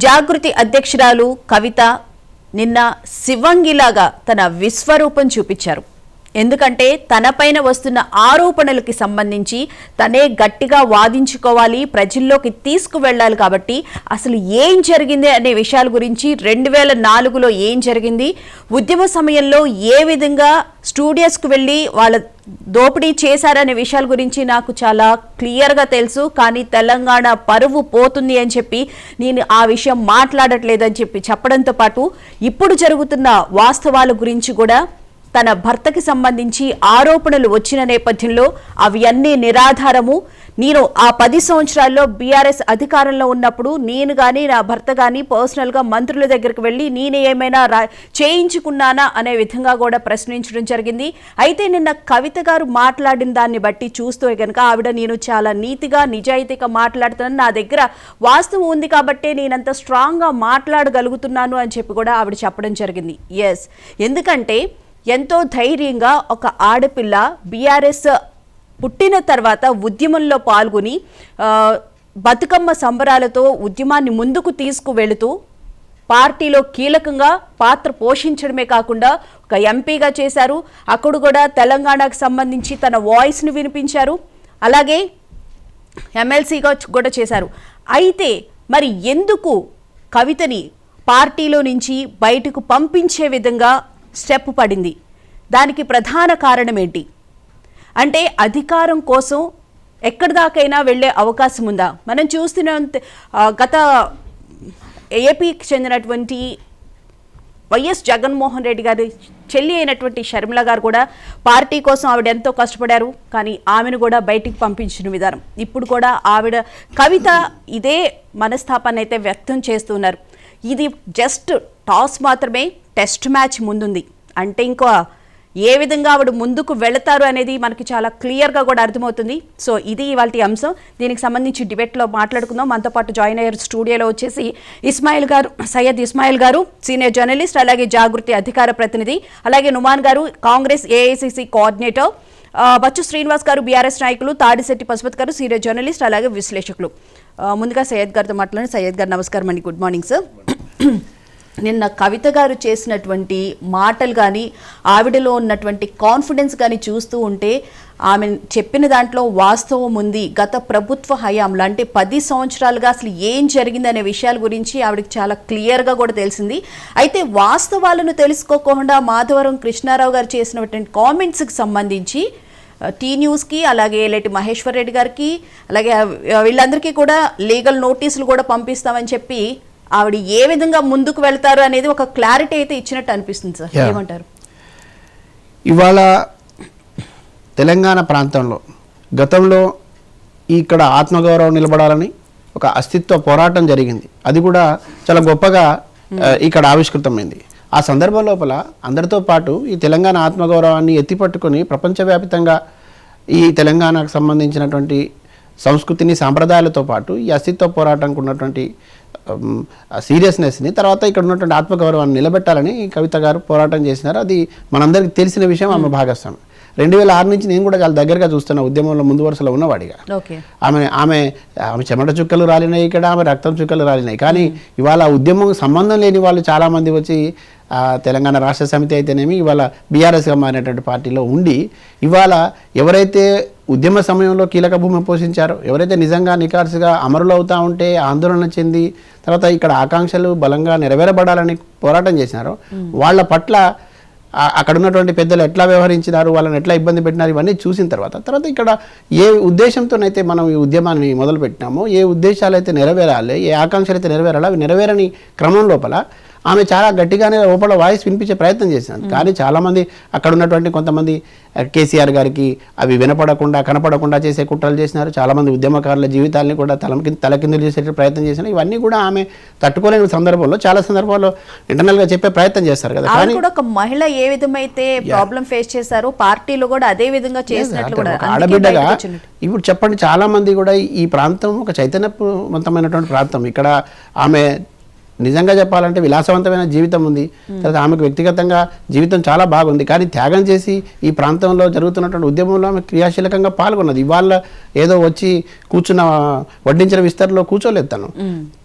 జాగృతి అధ్యక్షురాలు కవిత నిన్న శివంగిలాగా తన విశ్వరూపం చూపించారు. ఎందుకంటే తనపైన వస్తున్న ఆరోపణలకి సంబంధించి తనే గట్టిగా వాదించుకోవాలి, ప్రజల్లోకి తీసుకువెళ్ళాలి. కాబట్టి అసలు ఏం జరిగింది అనే విషయాల గురించి 2004లో ఏం జరిగింది, ఉద్యమ సమయంలో ఏ విధంగా స్టూడియోస్కు వెళ్ళి వాళ్ళ దోపిడీ చేశారనే విషయాల గురించి నాకు చాలా క్లియర్గా తెలుసు. కానీ తెలంగాణ పరువు పోతుంది అని చెప్పి నేను ఆ విషయం మాట్లాడట్లేదని చెప్పడంతో పాటు ఇప్పుడు జరుగుతున్న వాస్తవాల గురించి కూడా తన భర్తకి సంబంధించి ఆరోపణలు వచ్చిన నేపథ్యంలో అవి అన్నీ నిరాధారము. నేను ఆ 10 సంవత్సరాల్లో బీఆర్ఎస్ అధికారంలో ఉన్నప్పుడు నేను కానీ నా భర్త కానీ పర్సనల్గా మంత్రుల దగ్గరికి వెళ్ళి నేను ఏమైనా చేయించుకున్నానా అనే విధంగా కూడా ప్రశ్నించడం జరిగింది. అయితే నిన్న కవిత గారు మాట్లాడిన దాన్ని బట్టి చూస్తూ కనుక ఆవిడ నేను చాలా నీతిగా నిజాయితీగా మాట్లాడుతున్నాను, నా దగ్గర వాస్తవం ఉంది కాబట్టే నేనంత స్ట్రాంగ్గా మాట్లాడగలుగుతున్నాను అని చెప్పి కూడా ఆవిడ చెప్పడం జరిగింది. ఎస్, ఎందుకంటే ఎంతో ధైర్యంగా ఒక ఆడపిల్ల బీఆర్ఎస్ పుట్టిన తర్వాత ఉద్యమంలో పాల్గొని బతుకమ్మ సంబరాలతో ఉద్యమాన్ని ముందుకు తీసుకువెళుతూ పార్టీలో కీలకంగా పాత్ర పోషించడమే కాకుండా ఒక ఎంపీగా చేశారు. అక్కడ కూడా తెలంగాణకు సంబంధించి తన వాయిస్ని వినిపించారు, అలాగే ఎమ్మెల్సీగా కూడా చేశారు. అయితే మరి ఎందుకు కవితని పార్టీలో నుంచి బయటకు పంపించే విధంగా స్టెప్ పడింది? దానికి ప్రధాన కారణం ఏంటి అంటే అధికారం కోసం ఎక్కడి దాకైనా వెళ్ళే అవకాశం ఉందా? మనం చూస్తున్న గత ఏపీకి చెందినటువంటి వైఎస్ జగన్మోహన్ రెడ్డి గారి చెల్లి అయినటువంటి షర్మిల గారు కూడా పార్టీ కోసం ఆవిడ ఎంతో కష్టపడారు, కానీ ఆమెను కూడా బయటికి పంపించిన విధానం. ఇప్పుడు కూడా ఆవిడ కవిత ఇదే మనస్తాపాన్ని అయితే వ్యక్తం చేస్తున్నారు. ఇది జస్ట్ టాస్ మాత్రమే, టెస్ట్ మ్యాచ్ ముందుంది. అంటే ఇంకా ఏ విధంగా ఆవిడ ముందుకు వెళతారు అనేది మనకి చాలా క్లియర్గా కూడా అర్థమవుతుంది. సో ఇది ఇవాళ అంశం. దీనికి సంబంధించి డిబేట్లో మాట్లాడుకుందాం. మనతో పాటు జాయిన్ అయ్యారు స్టూడియోలో వచ్చేసి సయ్యద్ ఇస్మాయిల్ గారు, సీనియర్ జర్నలిస్ట్, అలాగే జాగృతి అధికార ప్రతినిధి, అలాగే నుమాన్ గారు, కాంగ్రెస్ ఏఐసిసి కోఆర్డినేటర్, బచ్చు శ్రీనివాస్ గారు, బీఆర్ఎస్ నాయకులు, తాడిశెట్టి పశుపతి గారు, సీనియర్ జర్నలిస్ట్, అలాగే విశ్లేషకులు. ముందుగా సయ్యద్ గారితో మాట్లాడండి. సయ్యద్ గారు నమస్కారం అండి, గుడ్ మార్నింగ్ సార్. నిన్న కవిత గారు చేసినటువంటి మాటలు కానీ ఆవిడలో ఉన్నటువంటి కాన్ఫిడెన్స్ కానీ చూస్తూ ఉంటే ఆమె చెప్పిన దాంట్లో వాస్తవం ఉంది. గత ప్రభుత్వ హయాంలో అంటే 10 సంవత్సరాలుగా అసలు ఏం జరిగిందనే విషయాల గురించి ఆవిడకి చాలా క్లియర్గా కూడా తెలిసింది. అయితే వాస్తవాలను తెలుసుకోకుండా మాధవరం కృష్ణారావు గారు చేసినటువంటి కామెంట్స్కి సంబంధించి టీ న్యూస్కి, అలాగే లేటి మహేశ్వర్ రెడ్డి గారికి, అలాగే వీళ్ళందరికీ కూడా లీగల్ నోటీసులు కూడా పంపిస్తామని చెప్పి ఆవిడ ఏ విధంగా ముందుకు వెళ్తారు అనేది ఒక క్లారిటీ అయితే ఇచ్చినట్టు అనిపిస్తుంది సార్. ఏమంటారు? ఇవాళ తెలంగాణ ప్రాంతంలో గతంలో ఇక్కడ ఆత్మగౌరవం నిలబడాలని ఒక అస్తిత్వ పోరాటం జరిగింది. అది కూడా చాలా గొప్పగా ఇక్కడ ఆవిష్కృతమైంది. ఆ సందర్భం లోపల అందరితో పాటు ఈ తెలంగాణ ఆత్మగౌరవాన్ని ఎత్తిపట్టుకొని ప్రపంచవ్యాప్తంగా ఈ తెలంగాణకు సంబంధించినటువంటి సంస్కృతిని, సాంప్రదాయాలతో పాటు ఈ అస్తిత్వ పోరాటానికి ఉన్నటువంటి సీరియస్నెస్ని, తర్వాత ఇక్కడ ఉన్నటువంటి ఆత్మగౌరవాన్ని నిలబెట్టాలని కవిత గారు పోరాటం చేసినారు. అది మనందరికీ తెలిసిన విషయం. ఆమె భాగస్వామి. 2006 నుంచి నేను కూడా చాలా దగ్గరగా చూస్తున్నా, ఉద్యమంలో ముందు వరుసలో ఉన్నవాడిగా. ఆమె ఆమె ఆమె చెమట చుక్కలు రాలినాయి, ఇక్కడ ఆమె రక్తం చుక్కలు రాలినాయి. కానీ ఇవాళ ఉద్యమం సంబంధం లేని వాళ్ళు చాలామంది వచ్చి తెలంగాణ రాష్ట్ర సమితి అయితేనేమి ఇవాళ బీఆర్ఎస్గా మారినటువంటి పార్టీలో ఉండి ఇవాళ ఎవరైతే ఉద్యమ సమయంలో కీలక భూమి పోషించారో, ఎవరైతే నిజంగా నికార్సుగా అమరులు అవుతూ ఉంటే ఆందోళన చెంది తర్వాత ఇక్కడ ఆకాంక్షలు బలంగా నెరవేరబడాలని పోరాటం చేసినారో వాళ్ళ పట్ల అక్కడ ఉన్నటువంటి పెద్దలు ఎట్లా వ్యవహరించినారు, వాళ్ళని ఎట్లా ఇబ్బంది పెట్టినారు, ఇవన్నీ చూసిన తర్వాత ఇక్కడ ఏ ఉద్దేశంతోనైతే మనం ఈ ఉద్యమాన్ని మొదలుపెట్టినామో, ఏ ఉద్దేశాలు అయితే నెరవేరాలి, ఏ ఆకాంక్షలు అయితే నెరవేరాలి, అవి నెరవేరని క్రమం లోపల ఆమె చాలా గట్టిగానే లోపల వాయిస్ వినిపించే ప్రయత్నం చేసినారు. కానీ చాలామంది అక్కడ ఉన్నటువంటి కొంతమంది కేసీఆర్ గారికి అవి వినపడకుండా కనపడకుండా చేసే కుట్రలు చేసినారు. చాలామంది ఉద్యమకారుల జీవితాలని కూడా తలకిందులు చేసే ప్రయత్నం చేసినారు. ఇవన్నీ కూడా ఆమె తట్టుకోలేని సందర్భంలో చాలా సందర్భాల్లో ఇంటర్నల్గా చెప్పే ప్రయత్నం చేస్తారు కదా. కానీ ఒక మహిళ ఏ విధమైతే ప్రాబ్లం ఫేస్ చేశారో పార్టీలో కూడా అదే విధంగా చేసినట్లు కూడా ఆడబిడ్డగా ఇప్పుడు చెప్పండి, చాలామంది కూడా ఈ ప్రాంతం ఒక చైతన్యవంతమైనటువంటి ప్రాంతం. ఇక్కడ ఆమె నిజంగా చెప్పాలంటే విలాసవంతమైన జీవితం ఉంది. తర్వాత ఆమెకు వ్యక్తిగతంగా జీవితం చాలా బాగుంది. కానీ త్యాగం చేసి ఈ ప్రాంతంలో జరుగుతున్నటువంటి ఉద్యమంలో ఆమె క్రియాశీలకంగా పాల్గొన్నది. ఇవాళ ఏదో వచ్చి కూర్చున్న వడ్డించిన విస్తరణలో కూర్చోలేదు తను.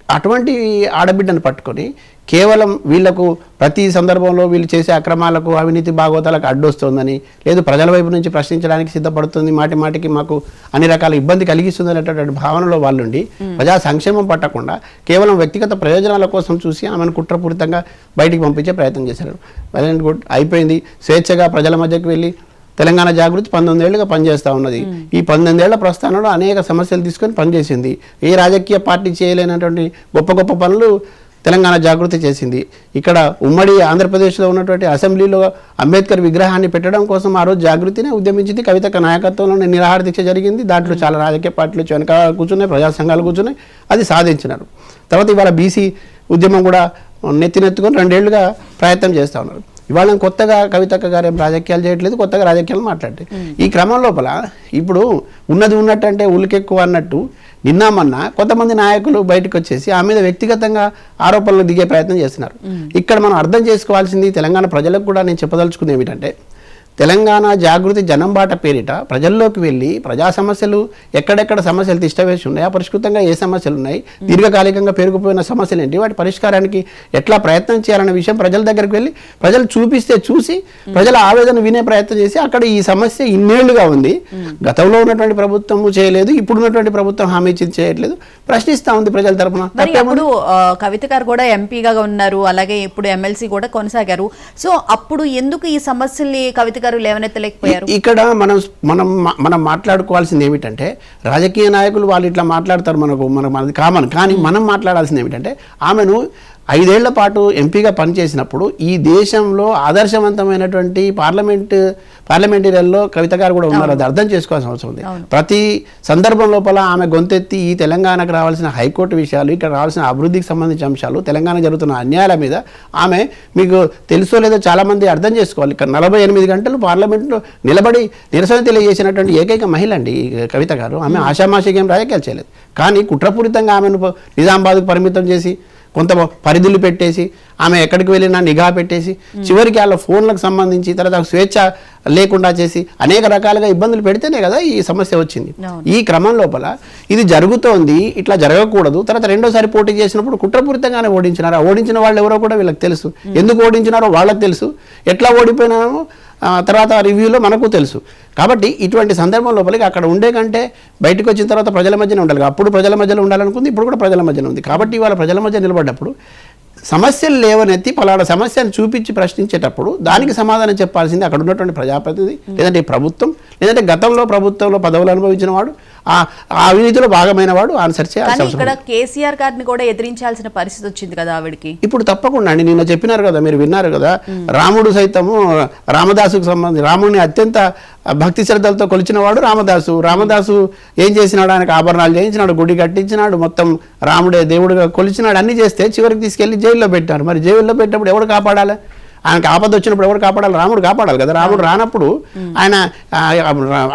అటువంటి ఆడబిడ్డను పట్టుకొని కేవలం వీళ్లకు ప్రతి సందర్భంలో వీళ్ళు చేసే అక్రమాలకు అవినీతి భాగవతాలకు అడ్డొస్తుందని, లేదు ప్రజల వైపు నుంచి ప్రశ్నించడానికి సిద్ధపడుతుంది, మాటి మాటికి మాకు అన్ని రకాల ఇబ్బంది కలిగిస్తుంది అనేటటువంటి భావనలో వాళ్ళుండి ప్రజా సంక్షేమం పట్టకుండా కేవలం వ్యక్తిగత ప్రయోజనాల కోసం చూసి ఆమెను కుట్రపూరితంగా బయటికి పంపించే ప్రయత్నం చేశారు. వెల్ అండ్ గుడ్, అయిపోయింది. స్వేచ్ఛగా ప్రజల మధ్యకు వెళ్ళి తెలంగాణ జాగృతి 19 ఏళ్లుగా పనిచేస్తూ ఉన్నది. ఈ 19 ఏళ్ల ప్రస్థానంలో అనేక సమస్యలు తీసుకొని పనిచేసింది. ఏ రాజకీయ పార్టీ చేయలేనటువంటి గొప్ప గొప్ప పనులు తెలంగాణ జాగృతి చేసింది. ఇక్కడ ఉమ్మడి ఆంధ్రప్రదేశ్లో ఉన్నటువంటి అసెంబ్లీలో అంబేద్కర్ విగ్రహాన్ని పెట్టడం కోసం ఆ రోజు జాగృతినే ఉద్యమించింది. కవితక్క నాయకత్వంలో నిరాహార దీక్ష జరిగింది. దాంట్లో చాలా రాజకీయ పార్టీలు వెనక కూర్చున్నాయి, ప్రజా సంఘాలు కూర్చున్నాయి, అది సాధించినారు. తర్వాత ఇవాళ బీసీ ఉద్యమం కూడా నెత్తినెత్తుకొని 2 ఏళ్లుగా ప్రయత్నం చేస్తూ ఉన్నారు. ఇవాళ కొత్తగా కవితక్క గారు ఏం రాజకీయాలు చేయట్లేదు, కొత్తగా రాజకీయాలు మాట్లాడతాయి. ఈ క్రమం లోపల ఇప్పుడు ఉన్నది ఉన్నట్టు అంటే ఉలికెక్కువ అన్నట్టు నిన్నామన్నా కొంతమంది నాయకులు బయటకు వచ్చేసి ఆ మీద వ్యక్తిగతంగా ఆరోపణలు దిగే ప్రయత్నం చేస్తున్నారు. ఇక్కడ మనం అర్థం చేసుకోవాల్సింది, తెలంగాణ ప్రజలకు కూడా నేను చెప్పదలుచుకుంది ఏమిటంటే, తెలంగాణ జాగృతి జనంబాట పేరిట ప్రజల్లోకి వెళ్ళి ప్రజా సమస్యలు ఎక్కడెక్కడ సమస్యలు తిష్టవేసి ఉన్నాయి, అపరిష్కృతంగా ఏ సమస్యలు ఉన్నాయి, దీర్ఘకాలికంగా పెరిగిపోయిన సమస్యలు ఏంటి, వాటి పరిష్కారానికి ఎట్లా ప్రయత్నం చేయాలనే విషయం ప్రజల దగ్గరికి వెళ్ళి ప్రజలు చూపిస్తే చూసి ప్రజల ఆవేదన వినే ప్రయత్నం చేసి అక్కడ ఈ సమస్య ఇన్నేళ్లుగా ఉంది, గతంలో ఉన్నటువంటి ప్రభుత్వం చేయలేదు, ఇప్పుడు ఉన్నటువంటి ప్రభుత్వం హామీ ఇచ్చింది చేయట్లేదు, ప్రశ్నిస్తూ ఉంది ప్రజల తరఫున. అప్పుడు కవిత గారు కూడా ఎంపీగా ఉన్నారు, అలాగే ఇప్పుడు ఎమ్మెల్సీ కూడా కొనసాగారు. సో అప్పుడు ఎందుకు ఈ సమస్యల్ని కవిత గారు లేవనెత్తలేకపోయారు? ఇక్కడ మనం మాట్లాడుకోవాల్సింది ఏమిటంటే, రాజకీయ నాయకులు వాళ్ళు ఇట్లా మాట్లాడతారు, మనది కామన్. కానీ మనం మాట్లాడాల్సింది ఏమిటంటే, ఆమెను 5 ఏళ్ల పాటు ఎంపీగా పనిచేసినప్పుడు ఈ దేశంలో ఆదర్శవంతమైనటువంటి పార్లమెంటరీలో కవిత గారు కూడా ఉన్నారు. అది అర్థం చేసుకోవాల్సిన అవసరం ఉంది. ప్రతి సందర్భం లోపల ఆమె గొంతెత్తి ఈ తెలంగాణకు రావాల్సిన హైకోర్టు విషయాలు, ఇక్కడ రావాల్సిన అభివృద్ధికి సంబంధించిన అంశాలు, తెలంగాణ జరుగుతున్న అన్యాయాల మీద ఆమె, మీకు తెలుసో లేదో చాలామంది అర్థం చేసుకోవాలి, 48 గంటలు పార్లమెంట్లో నిలబడి నిరసన తెలియజేసినటువంటి ఏకైక మహిళ అండి కవిత గారు. ఆమె ఆషామాషిగా ఏం రాజకీయాలు చేయలేదు, కానీ కుట్రపూరితంగా ఆమెను నిజామాబాద్కు పరిమితం చేసి కొంత పరిధులు పెట్టేసి ఆమె ఎక్కడికి వెళ్ళినా నిఘా పెట్టేసి చివరికి వాళ్ళ ఫోన్లకు సంబంధించి తర్వాత స్వేచ్ఛ లేకుండా చేసి అనేక రకాలుగా ఇబ్బందులు పెడితేనే కదా ఈ సమస్య వచ్చింది. ఈ క్రమం లోపల ఇది జరుగుతోంది, ఇట్లా జరగకూడదు. తర్వాత రెండోసారి పోటీ చేసినప్పుడు కుట్రపూరితంగానే ఓడించినారు. ఓడించిన వాళ్ళు ఎవరో కూడా వీళ్ళకి తెలుసు, ఎందుకు ఓడించినారో వాళ్ళకి తెలుసు, ఎట్లా ఓడిపోయినామో తర్వాత రివ్యూలో మనకు తెలుసు. కాబట్టి ఇటువంటి సందర్భం లోపలికి అక్కడ ఉండే కంటే బయటకు వచ్చిన తర్వాత ప్రజల మధ్యనే ఉండాలి. అప్పుడు ప్రజల మధ్యలో ఉండాలనుకుంది, ఇప్పుడు కూడా ప్రజల మధ్యలో ఉంది. కాబట్టి ఇవాళ ప్రజల మధ్య నిలబడ్డప్పుడు సమస్యలు లేవనెత్తి పలానా సమస్యను చూపించి ప్రశ్నించేటప్పుడు దానికి సమాధానం చెప్పాల్సింది అక్కడ ఉన్నటువంటి ప్రజాప్రతినిధి, లేదంటే ప్రభుత్వం, లేదంటే గతంలో ప్రభుత్వంలో పదవులు అనుభవించిన వాడు, ఆ అవినీతిలో భాగమైన వాడు ఆన్సర్ చేయాల్సి అవసరం. ఇక్కడ కేసీఆర్ గారిని కూడా ఎదిరించాల్సిన పరిస్థితి వచ్చింది కదా ఆవిడకి. ఇప్పుడు తప్పకుండా అండి, నిన్న చెప్పినారు కదా, మీరు విన్నారు కదా, రాముడు సైతము రామదాసుకు సంబంధించి రాముడిని అత్యంత భక్తి శ్రద్ధలతో కొలిచిన వాడు రామదాసు ఏం చేసినాడు, ఆయనకు ఆభరణాలు చేయించినాడు, గుడి కట్టించినాడు, మొత్తం రాముడే దేవుడిగా కొలిచినాడు, అన్ని చేస్తే చివరికి తీసుకెళ్లి జైల్లో పెట్టారు. మరి జైల్లో పెట్టినప్పుడు ఎవడు కాపాడాలి? ఆయనకు ఆపద వచ్చినప్పుడు ఎవరు కాపాడాలి? రాముడు కాపాడాలి కదా. రాముడు రానప్పుడు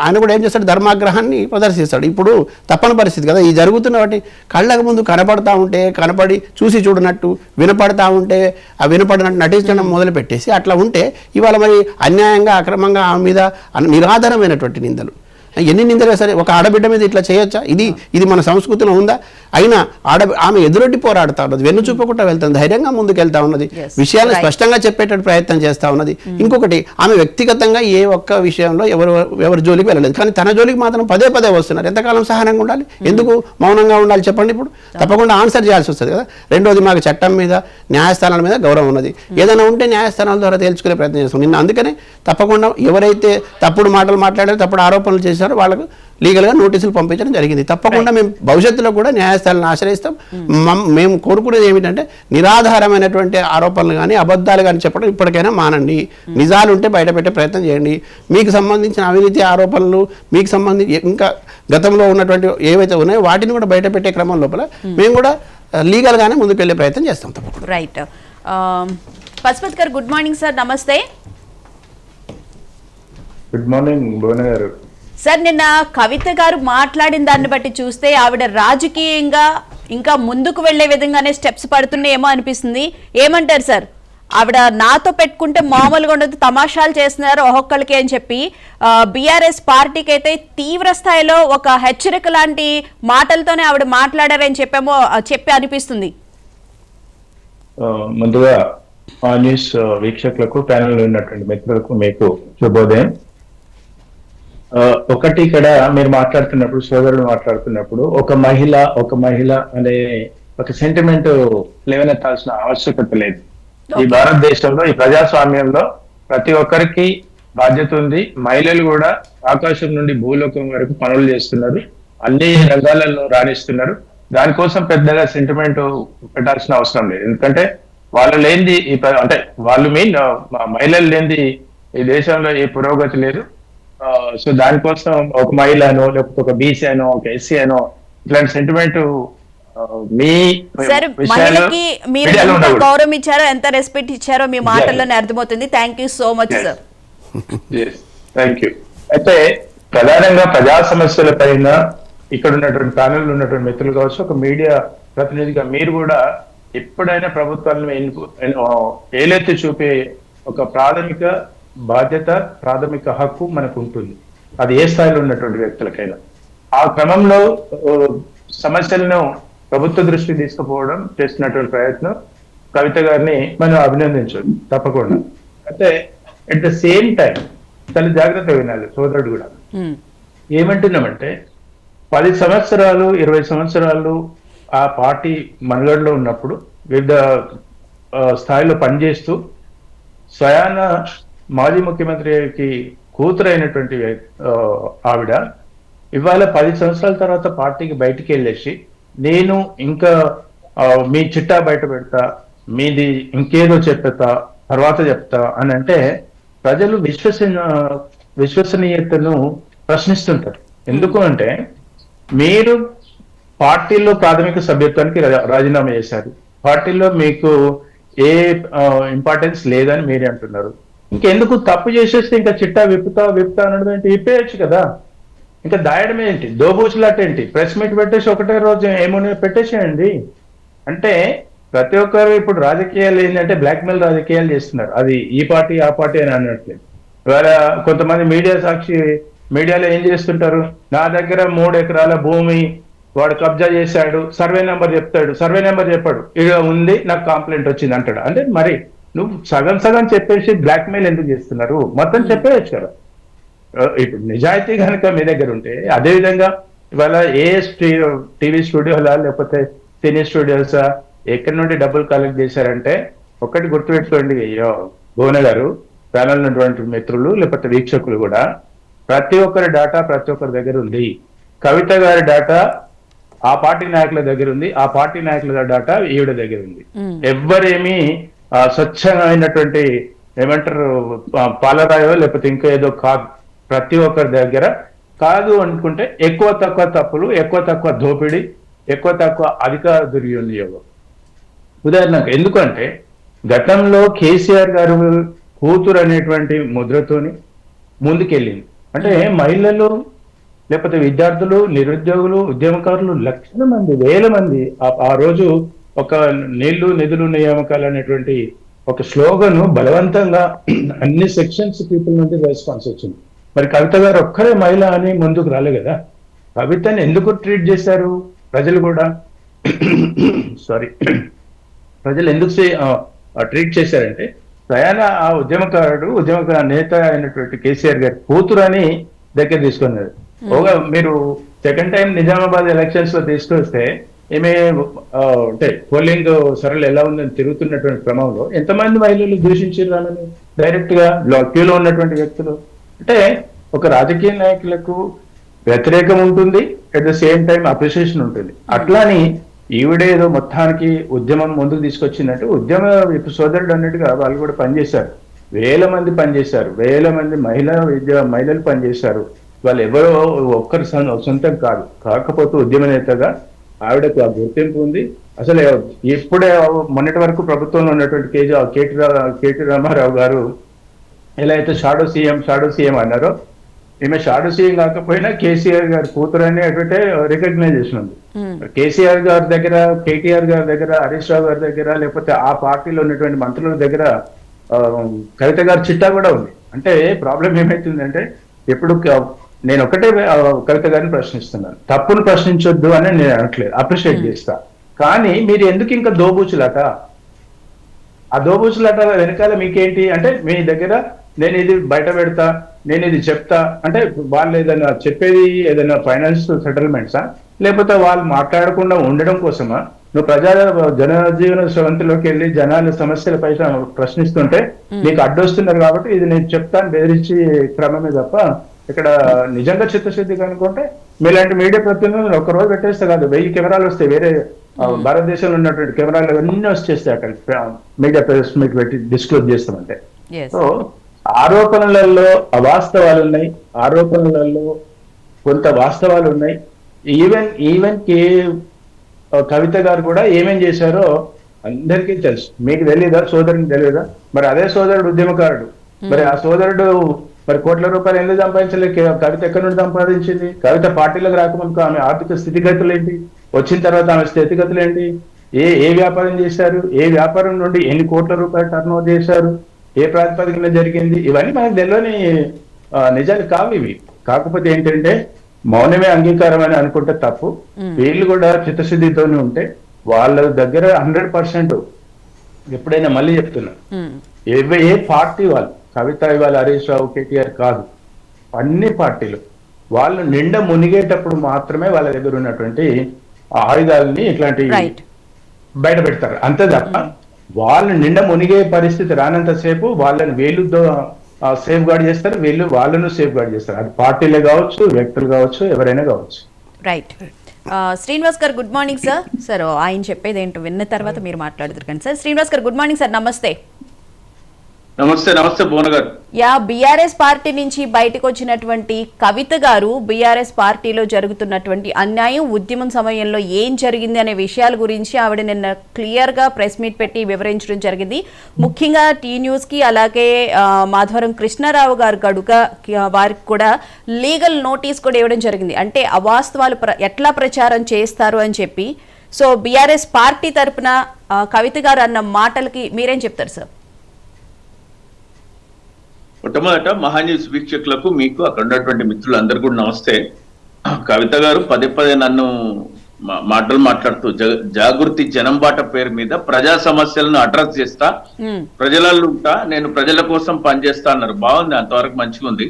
ఆయన కూడా ఏం చేస్తాడు, ధర్మాగ్రహాన్ని ప్రదర్శిస్తాడు. ఇప్పుడు తప్పని పరిస్థితి కదా. ఈ జరుగుతున్న వాటి కళ్ళకు ముందు కనపడతా ఉంటే, కనపడి చూసి చూడనట్టు, వినపడతా ఉంటే ఆ వినపడినట్టు నటించడం మొదలు పెట్టేసి అట్లా ఉంటే ఇవాళ మరి అన్యాయంగా అక్రమంగా ఆమె మీద నిరాధారమైనటువంటి నిందలు, ఎన్ని నిందలు సరే ఒక ఆడబిడ్డ మీద ఇట్లా చేయొచ్చా? ఇది మన సంస్కృతిలో ఉందా? అయినా ఆమె ఎదురొడ్డి పోరాడుతూ ఉన్నది, వెన్ను చూపకుండా వెళ్తుంది, ధైర్యంగా ముందుకు వెళ్తా ఉన్నది, విషయాలు స్పష్టంగా చెప్పేటట్టు ప్రయత్నం చేస్తూ ఉన్నది. ఇంకొకటి, ఆమె వ్యక్తిగతంగా ఏ ఒక్క విషయంలో ఎవరి జోలికి వెళ్ళలేదు, కానీ తన జోలికి మాత్రం పదే వస్తున్నారు. ఎంతకాలం సహనంగా ఉండాలి? ఎందుకు మౌనంగా ఉండాలి చెప్పండి? ఇప్పుడు తప్పకుండా ఆన్సర్ చేయాల్సి వస్తుంది కదా. రెండోది, మాకు చట్టం మీద, న్యాయస్థానాల మీద గౌరవం ఉన్నది. ఏదైనా ఉంటే న్యాయస్థానాల ద్వారా తేల్చుకునే ప్రయత్నం చేస్తాం. నిన్న అందుకనే తప్పకుండా ఎవరైతే తప్పుడు మాటలు మాట్లాడారో, తప్పుడు ఆరోపణలు చేశారో వాళ్ళకు లీగల్గా నోటీసులు పంపించడం జరిగింది. తప్పకుండా మేము భవిష్యత్తులో కూడా న్యాయస్థానాలను ఆశ్రయిస్తాం. మేము కోరుకునేది ఏమిటంటే, నిరాధారమైనటువంటి ఆరోపణలు కానీ అబద్ధాలు కానీ చెప్పడం ఇప్పటికైనా మానండి. నిజాలు ఉంటే బయటపెట్టే ప్రయత్నం చేయండి. మీకు సంబంధించిన అవినీతి ఆరోపణలు, మీకు సంబంధించి ఇంకా గతంలో ఉన్నటువంటి ఏవైతే ఉన్నాయో వాటిని కూడా బయటపెట్టే క్రమం లోపల మేము కూడా లీగల్గానే ముందుకు వెళ్ళే ప్రయత్నం చేస్తాం తప్పకుండా. రైట్. పశుపతి గారు గుడ్ మార్నింగ్ సార్. నమస్తే. గుడ్ మార్నింగ్ భువన గారు. సార్, నిన్న కవిత గారు మాట్లాడిన దాన్ని బట్టి చూస్తే ఆవిడ రాజకీయంగా ఇంకా ముందుకు వెళ్లే విధంగానే స్టెప్స్ పడుతున్నాయేమో అనిపిస్తుంది. ఏమంటారు సార్? ఆవిడ నాతో పెట్టుకుంటే మామూలుగా ఉండదు, తమాషాలు చేస్తున్నారు ఒక్కొక్కరికి అని చెప్పి బీఆర్ఎస్ పార్టీకి అయితే తీవ్ర స్థాయిలో ఒక హెచ్చరిక లాంటి మాటలతోనే ఆవిడ మాట్లాడారని చెప్పి అనిపిస్తుంది. ముందుగా ఆ న్యూస్ వీక్షకులకు ప్యానెల్ ఉన్నటువంటి మిత్రులకు మీకు శుభోదయం. ఒకటి ఇక్కడ మీరు మాట్లాడుతున్నప్పుడు, సోదరుడు మాట్లాడుతున్నప్పుడు ఒక మహిళ అనే ఒక సెంటిమెంట్ లేవనెత్తాల్సిన ఆవశ్యకత లేదు. ఈ భారతదేశంలో, ఈ ప్రజాస్వామ్యంలో ప్రతి ఒక్కరికి బాధ్యత ఉంది. మహిళలు కూడా ఆకాశం నుండి భూలోకం వరకు పనులు చేస్తున్నారు, అన్ని రంగాలలో రాణిస్తున్నారు. దానికోసం పెద్దగా సెంటిమెంట్ పెట్టాల్సిన అవసరం లేదు. ఎందుకంటే వాళ్ళు లేనిది అంటే వాళ్ళు మహిళలు లేనిది ఈ దేశంలో ఏ పురోగతి లేదు. సో దానికోసం ఒక మహిళనో లేకపోతే ఒక బీసీ అనో ఒక ఎస్సీ అనో ఇట్లాంటి సెంటిమెంట్ మీ మహిళకి మీరు ఎంత గౌరవం ఇచ్చారో, ఎంత రెస్పెక్ట్ ఇచ్చారో మీ మాటల్లోనే అర్థమవుతుంది. Thank you so much sir. Thank you. అయితే ప్రధానంగా ప్రజా సమస్యల పైన ఇక్కడ ఉన్నటువంటి ప్యానెల్ ఉన్నటువంటి మిత్రులు కావచ్చు, ఒక మీడియా ప్రతినిధిగా మీరు కూడా ఎప్పుడైనా ప్రభుత్వాలను ఏలెత్తి చూపే ఒక ప్రాథమిక బాధ్యత, ప్రాథమిక హక్కు మనకు ఉంటుంది. అది ఏ స్థాయిలో ఉన్నటువంటి వ్యక్తులకైనా. ఆ క్రమంలో సమస్యలను ప్రభుత్వ దృష్టికి తీసుకుపోవడం చేస్తున్నటువంటి ప్రయత్నం కవిత గారిని మనం అభినందించాలి తప్పకుండా. అయితే అట్ ద సేమ్ టైం చాలా జాగ్రత్త వినాలి సోదరుడు కూడా. ఏమంటున్నామంటే 10 సంవత్సరాలు 20 సంవత్సరాలు ఆ పార్టీ మనుగడలో ఉన్నప్పుడు వివిధ స్థాయిలో పనిచేస్తూ స్వయాన మాజీ ముఖ్యమంత్రికి కూతురైనటువంటి ఆవిడ ఇవాళ 10 సంవత్సరాల తర్వాత పార్టీకి బయటికి వెళ్ళేసి నేను ఇంకా మీ చిట్టా బయట పెడతా, మీది ఇంకేదో చెప్పేతా, తర్వాత చెప్తా అని అంటే ప్రజలు విశ్వసనీయతను ప్రశ్నిస్తుంటారు. ఎందుకు అంటే మీరు పార్టీలో ప్రాథమిక సభ్యత్వానికి రాజీనామా చేశారు, పార్టీలో మీకు ఏ ఇంపార్టెన్స్ లేదని మీరే అంటున్నారు. ఇంకెందుకు తప్పు చేసేస్తే ఇంకా చిట్టా విప్పుతా అనడం ఏంటి? విప్పేయచ్చు కదా, ఇంకా దాయడం ఏంటి, దోబూచులాట ఏంటి? ప్రెస్ మీట్ పెట్టేసి ఒకటే రోజు ఏమో పెట్టేసేయండి. అంటే ప్రతి ఒక్కరు ఇప్పుడు రాజకీయాలు ఏంటంటే బ్లాక్మెయిల్ రాజకీయాలు చేస్తున్నారు. అది ఈ పార్టీ ఆ పార్టీ అని అన్నట్లేదు. ఇవాళ కొంతమంది మీడియాలో ఏం చేస్తుంటారు, నా దగ్గర 3 ఎకరాల భూమి వాడు కబ్జా చేశాడు, సర్వే నెంబర్ చెప్తాడు, సర్వే నెంబర్ చెప్పాడు, ఇక ఉంది, నాకు కంప్లైంట్ వచ్చింది అంటాడు. అంటే మరి నువ్వు సగం చెప్పేసి బ్లాక్మెయిల్ ఎందుకు చేస్తున్నారు? మొత్తం చెప్పేయచ్చు కదా. ఇప్పుడు నిజాయితీ కనుక మీ దగ్గర ఉంటే, అదేవిధంగా ఇవాళ ఏ టీవీ స్టూడియోలా లేకపోతే సినీ స్టూడియోసా ఎక్కడి నుండి డబ్బులు కలెక్ట్ చేశారంటే ఒక్కటి గుర్తుపెట్టుకోండి భువన గారు, ప్యానల్ ఉన్నటువంటి మిత్రులు లేకపోతే వీక్షకులు కూడా, ప్రతి ఒక్కరి డేటా ప్రతి ఒక్కరి దగ్గర ఉంది. కవిత గారి డేటా ఆ పార్టీ నాయకుల దగ్గర ఉంది, ఆ పార్టీ నాయకుల డేటా ఈవిడ దగ్గర ఉంది. ఎవ్వరేమీ స్వచ్ఛమైనటువంటి ఏమంటారు పాలరాయో లేకపోతే ఇంకా ఏదో కాదు. ప్రతి ఒక్కరి దగ్గర కాదు అనుకుంటే ఎక్కువ తక్కువ తప్పులు, ఎక్కువ తక్కువ దోపిడీ, ఎక్కువ తక్కువ అధికార దుర్వినియోగం. ఉదాహరణకు ఎందుకంటే గతంలో కేసీఆర్ గారు కూతురు అనేటువంటి ముద్రతోని ముందుకెళ్ళింది. అంటే మహిళలు లేకపోతే విద్యార్థులు, నిరుద్యోగులు, ఉద్యమకారులు లక్షల మంది, వేల మంది ఆ రోజు ఒక నీళ్లు నిధులు నియామకాలు అనేటువంటి ఒక స్లోగన్ బలవంతంగా అన్ని సెక్షన్స్ పీపుల్ నుండి రెస్పాన్స్ వచ్చింది. మరి కవిత గారు ఒక్కరే మహిళ అని ముందుకు రాలే కదా. కవితని ఎందుకు ట్రీట్ చేశారు ప్రజలు కూడా ప్రజలు ఎందుకు ట్రీట్ చేశారంటే స్వయాన ఆ ఉద్యమకార నేత అయినటువంటి కేసీఆర్ గారి కూతురు అని దగ్గర తీసుకున్నారు. మీరు సెకండ్ టైం నిజామాబాద్ ఎలక్షన్స్ లో తీసుకొస్తే ఏమే అంటే పోలింగ్ సరళ ఎలా ఉందని తిరుగుతున్నటువంటి క్రమంలో ఎంతమంది మహిళలు దూషించారు ఆమెను డైరెక్ట్ గా క్యూలో ఉన్నటువంటి వ్యక్తులు. అంటే ఒక రాజకీయ నాయకులకు వ్యతిరేకం ఉంటుంది, at the same time appreciation ఉంటుంది. అట్లాని ఈవిడేదో మొత్తానికి ఉద్యమం ముందుకు తీసుకొచ్చిందంటే సోదరుడు అన్నట్టుగా వాళ్ళు కూడా పనిచేశారు. వేల మంది పనిచేశారు, వేల మంది మహిళలు పనిచేశారు. వాళ్ళు ఎవరో ఒక్కరి సొంతం కాదు. కాకపోతే ఉద్యమ నేతగా ఆవిడకు ఆ గుర్తింపు ఉంది. అసలు ఇప్పుడే మొన్నటి వరకు ప్రభుత్వంలో ఉన్నటువంటి కేటీ రామారావు గారు ఎలా అయితే షాడో సీఎం అన్నారో, ఈమె షాడో సీఎం కాకపోయినా కేసీఆర్ గారి కూతురు అనేటువంటి రికగ్నైజేషన్ ఉంది. కేసీఆర్ గారి దగ్గర, కేటీఆర్ గారి దగ్గర, హరీష్ రావు గారి దగ్గర, లేకపోతే ఆ పార్టీలో ఉన్నటువంటి మంత్రుల దగ్గర కవిత గారి చిట్టా కూడా ఉంది. అంటే ప్రాబ్లం ఏమైతుందంటే ఇప్పుడు నేను ఒకటే కవిత గారిని ప్రశ్నిస్తున్నాను, తప్పును ప్రశ్నించొద్దు అని నేను అనట్లేదు, అప్రిషియేట్ చేస్తా. కానీ మీరు ఎందుకు ఇంకా దోబూచులాట? ఆ దోబూచులాట వెనకాల మీకేంటి అంటే, మీ దగ్గర నేను ఇది బయట పెడతా, నేను ఇది చెప్తా అంటే వాళ్ళు ఏదైనా చెప్పేది ఏదైనా ఫైనాన్స్ సెటిల్మెంట్సా, లేకపోతే వాళ్ళు మాట్లాడకుండా ఉండడం కోసమా? నువ్వు జనజీవన స్రవంతిలోకి వెళ్ళి జనాల సమస్యల పైన ప్రశ్నిస్తుంటే నీకు అడ్డొస్తున్నారు కాబట్టి ఇది నేను చెప్తాను బెదిరించి క్రమమే తప్ప ఇక్కడ నిజంగా చిత్తశుద్ధి కనుకుంటే మీలాంటి మీడియా ప్రతినిధులు ఒక రోజు పెట్టేస్తే కాదు, 1000 కెమెరాలు వస్తాయి, వేరే భారతదేశంలో ఉన్నటువంటి కెమెరాలు అన్నీ వచ్చేస్తాయి అక్కడ మీడియా ప్రెస్ మీట్ పెట్టి డిస్క్లోజ్ చేస్తామంటే. సో ఆరోపణలలో అవాస్తవాలు ఉన్నాయి, ఆరోపణలలో కొంత వాస్తవాలు ఉన్నాయి. ఈవెన్ కవిత గారు కూడా ఏమేం చేశారో అందరికీ తెలుసు. మీకు తెలియదా? సోదరునికి తెలియదా? మరి అదే సోదరుడు ఉద్యమకారుడు, మరి ఆ సోదరుడు మరి కోట్ల రూపాయలు ఎందుకు సంపాదించలేదు? కవిత ఎక్కడి నుండి సంపాదించింది? కవిత పార్టీలకు రాకముందుకు ఆమె ఆర్థిక స్థితిగతులు ఏంటి, వచ్చిన తర్వాత ఆమె స్థితిగతులు ఏంటి, ఏ వ్యాపారం చేశారు, ఏ వ్యాపారం నుండి ఎన్ని కోట్ల రూపాయలు టర్న్ ఓవర్ చేశారు, ఏ ప్రాతిపదికన జరిగింది, ఇవన్నీ మనకు తెలియని నిజాలు కావు ఇవి. కాకపోతే ఏంటంటే మౌనమే అంగీకారం అని అనుకుంటే తప్పు. వీళ్ళు కూడా చిత్తశుద్ధితోనే ఉంటే వాళ్ళ దగ్గర 100% ఎప్పుడైనా మళ్ళీ చెప్తున్నా, ఏ పార్టీ వాళ్ళు, కవిత ఇవాళ హరీష్ రావు కేటీఆర్ కాదు, అన్ని పార్టీలు వాళ్ళు నిండా మునిగేటప్పుడు మాత్రమే వాళ్ళ దగ్గర ఉన్నటువంటి ఆయుధాలని ఇట్లాంటి బయట పెడతారు, అంతే తప్ప వాళ్ళు నిండా మునిగే పరిస్థితి రానంతసేపు వాళ్ళని వీళ్ళతో సేఫ్ గార్డ్ చేస్తారు, వీళ్ళు వాళ్ళను సేఫ్ గార్డ్ చేస్తారు. అది పార్టీలే కావచ్చు, వ్యక్తులు కావచ్చు, ఎవరైనా కావచ్చు. రైట్. శ్రీనివాస్ గారు గుడ్ మార్నింగ్ సార్. సార్ ఆయన చెప్పేది ఏంటో విన్న తర్వాత మీరు మాట్లాడుతారు కానీ సార్. శ్రీనివాస్ గారు గుడ్ మార్నింగ్ సార్, నమస్తే. నమస్తే. నమస్తే భువన గారు. బీఆర్ఎస్ పార్టీ నుంచి బయటకు వచ్చినటువంటి కవిత గారు బీఆర్ఎస్ పార్టీలో జరుగుతున్నటువంటి అన్యాయం, ఉద్యమం సమయంలో ఏం జరిగింది అనే విషయాల గురించి ఆవిడ నిన్న క్లియర్ గా ప్రెస్ మీట్ పెట్టి వివరించడం జరిగింది. ముఖ్యంగా టీ న్యూస్ కి అలాగే మాధవరం కృష్ణారావు గారు గడుక వారికి కూడా లీగల్ నోటీస్ కూడా ఇవ్వడం జరిగింది. అంటే అవాస్తవాలు ఎట్లా ప్రచారం చేస్తారు అని చెప్పి. సో బీఆర్ఎస్ పార్టీ తరఫున కవిత గారు అన్న మాటలకి మీరేం చెప్తారు సార్? మొట్టమొదట మహాన్యూస్ వీక్షకులకు, మీకు అక్కడ ఉన్నటువంటి మిత్రులందరూ కూడా నమస్తే. కవిత గారు పదే పదే నన్ను మాటలు మాట్లాడుతూ జాగృతి జనంబాట పేరు మీద ప్రజా సమస్యలను అడ్రస్ చేస్తా, ప్రజలలో ఉంటా, నేను ప్రజల కోసం పనిచేస్తా అన్నారు. బాగుంది, అంతవరకు మంచిగా ఉంది.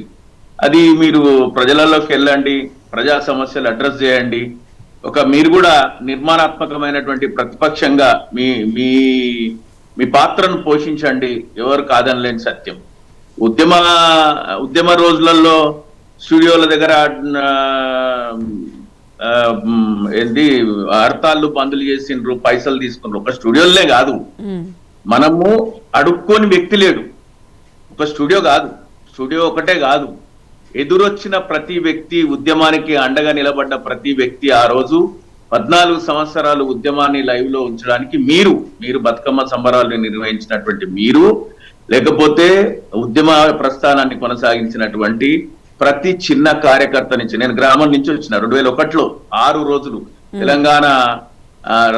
అది మీరు ప్రజలలోకి వెళ్ళండి, ప్రజా సమస్యలు అడ్రస్ చేయండి, మీరు కూడా నిర్మాణాత్మకమైనటువంటి ప్రతిపక్షంగా మీ పాత్రను పోషించండి, ఎవరు కాదనలేని సత్యం. ఉద్యమ రోజులలో స్టూడియోల దగ్గర ఏంటి హర్తాళ్ళు బందులు చేసిండ్రు, పైసలు తీసుకున్నారు. ఒక స్టూడియోలనే కాదు, మనము అడుక్కోని వ్యక్తి లేడు. ఒక స్టూడియో కాదు, స్టూడియో ఒకటే కాదు, ఎదురొచ్చిన ప్రతి వ్యక్తి, ఉద్యమానికి అండగా నిలబడ్డ ప్రతి వ్యక్తి, ఆ రోజు 14 సంవత్సరాలు ఉద్యమాన్ని లైవ్ లో ఉంచడానికి మీరు బతుకమ్మ సంబరాలు నిర్వహించినటువంటి మీరు, లేకపోతే ఉద్యమ ప్రస్థానాన్ని కొనసాగించినటువంటి ప్రతి చిన్న కార్యకర్త నుంచి, నేను గ్రామం నుంచి వచ్చిన 2001లో 6 రోజులు తెలంగాణ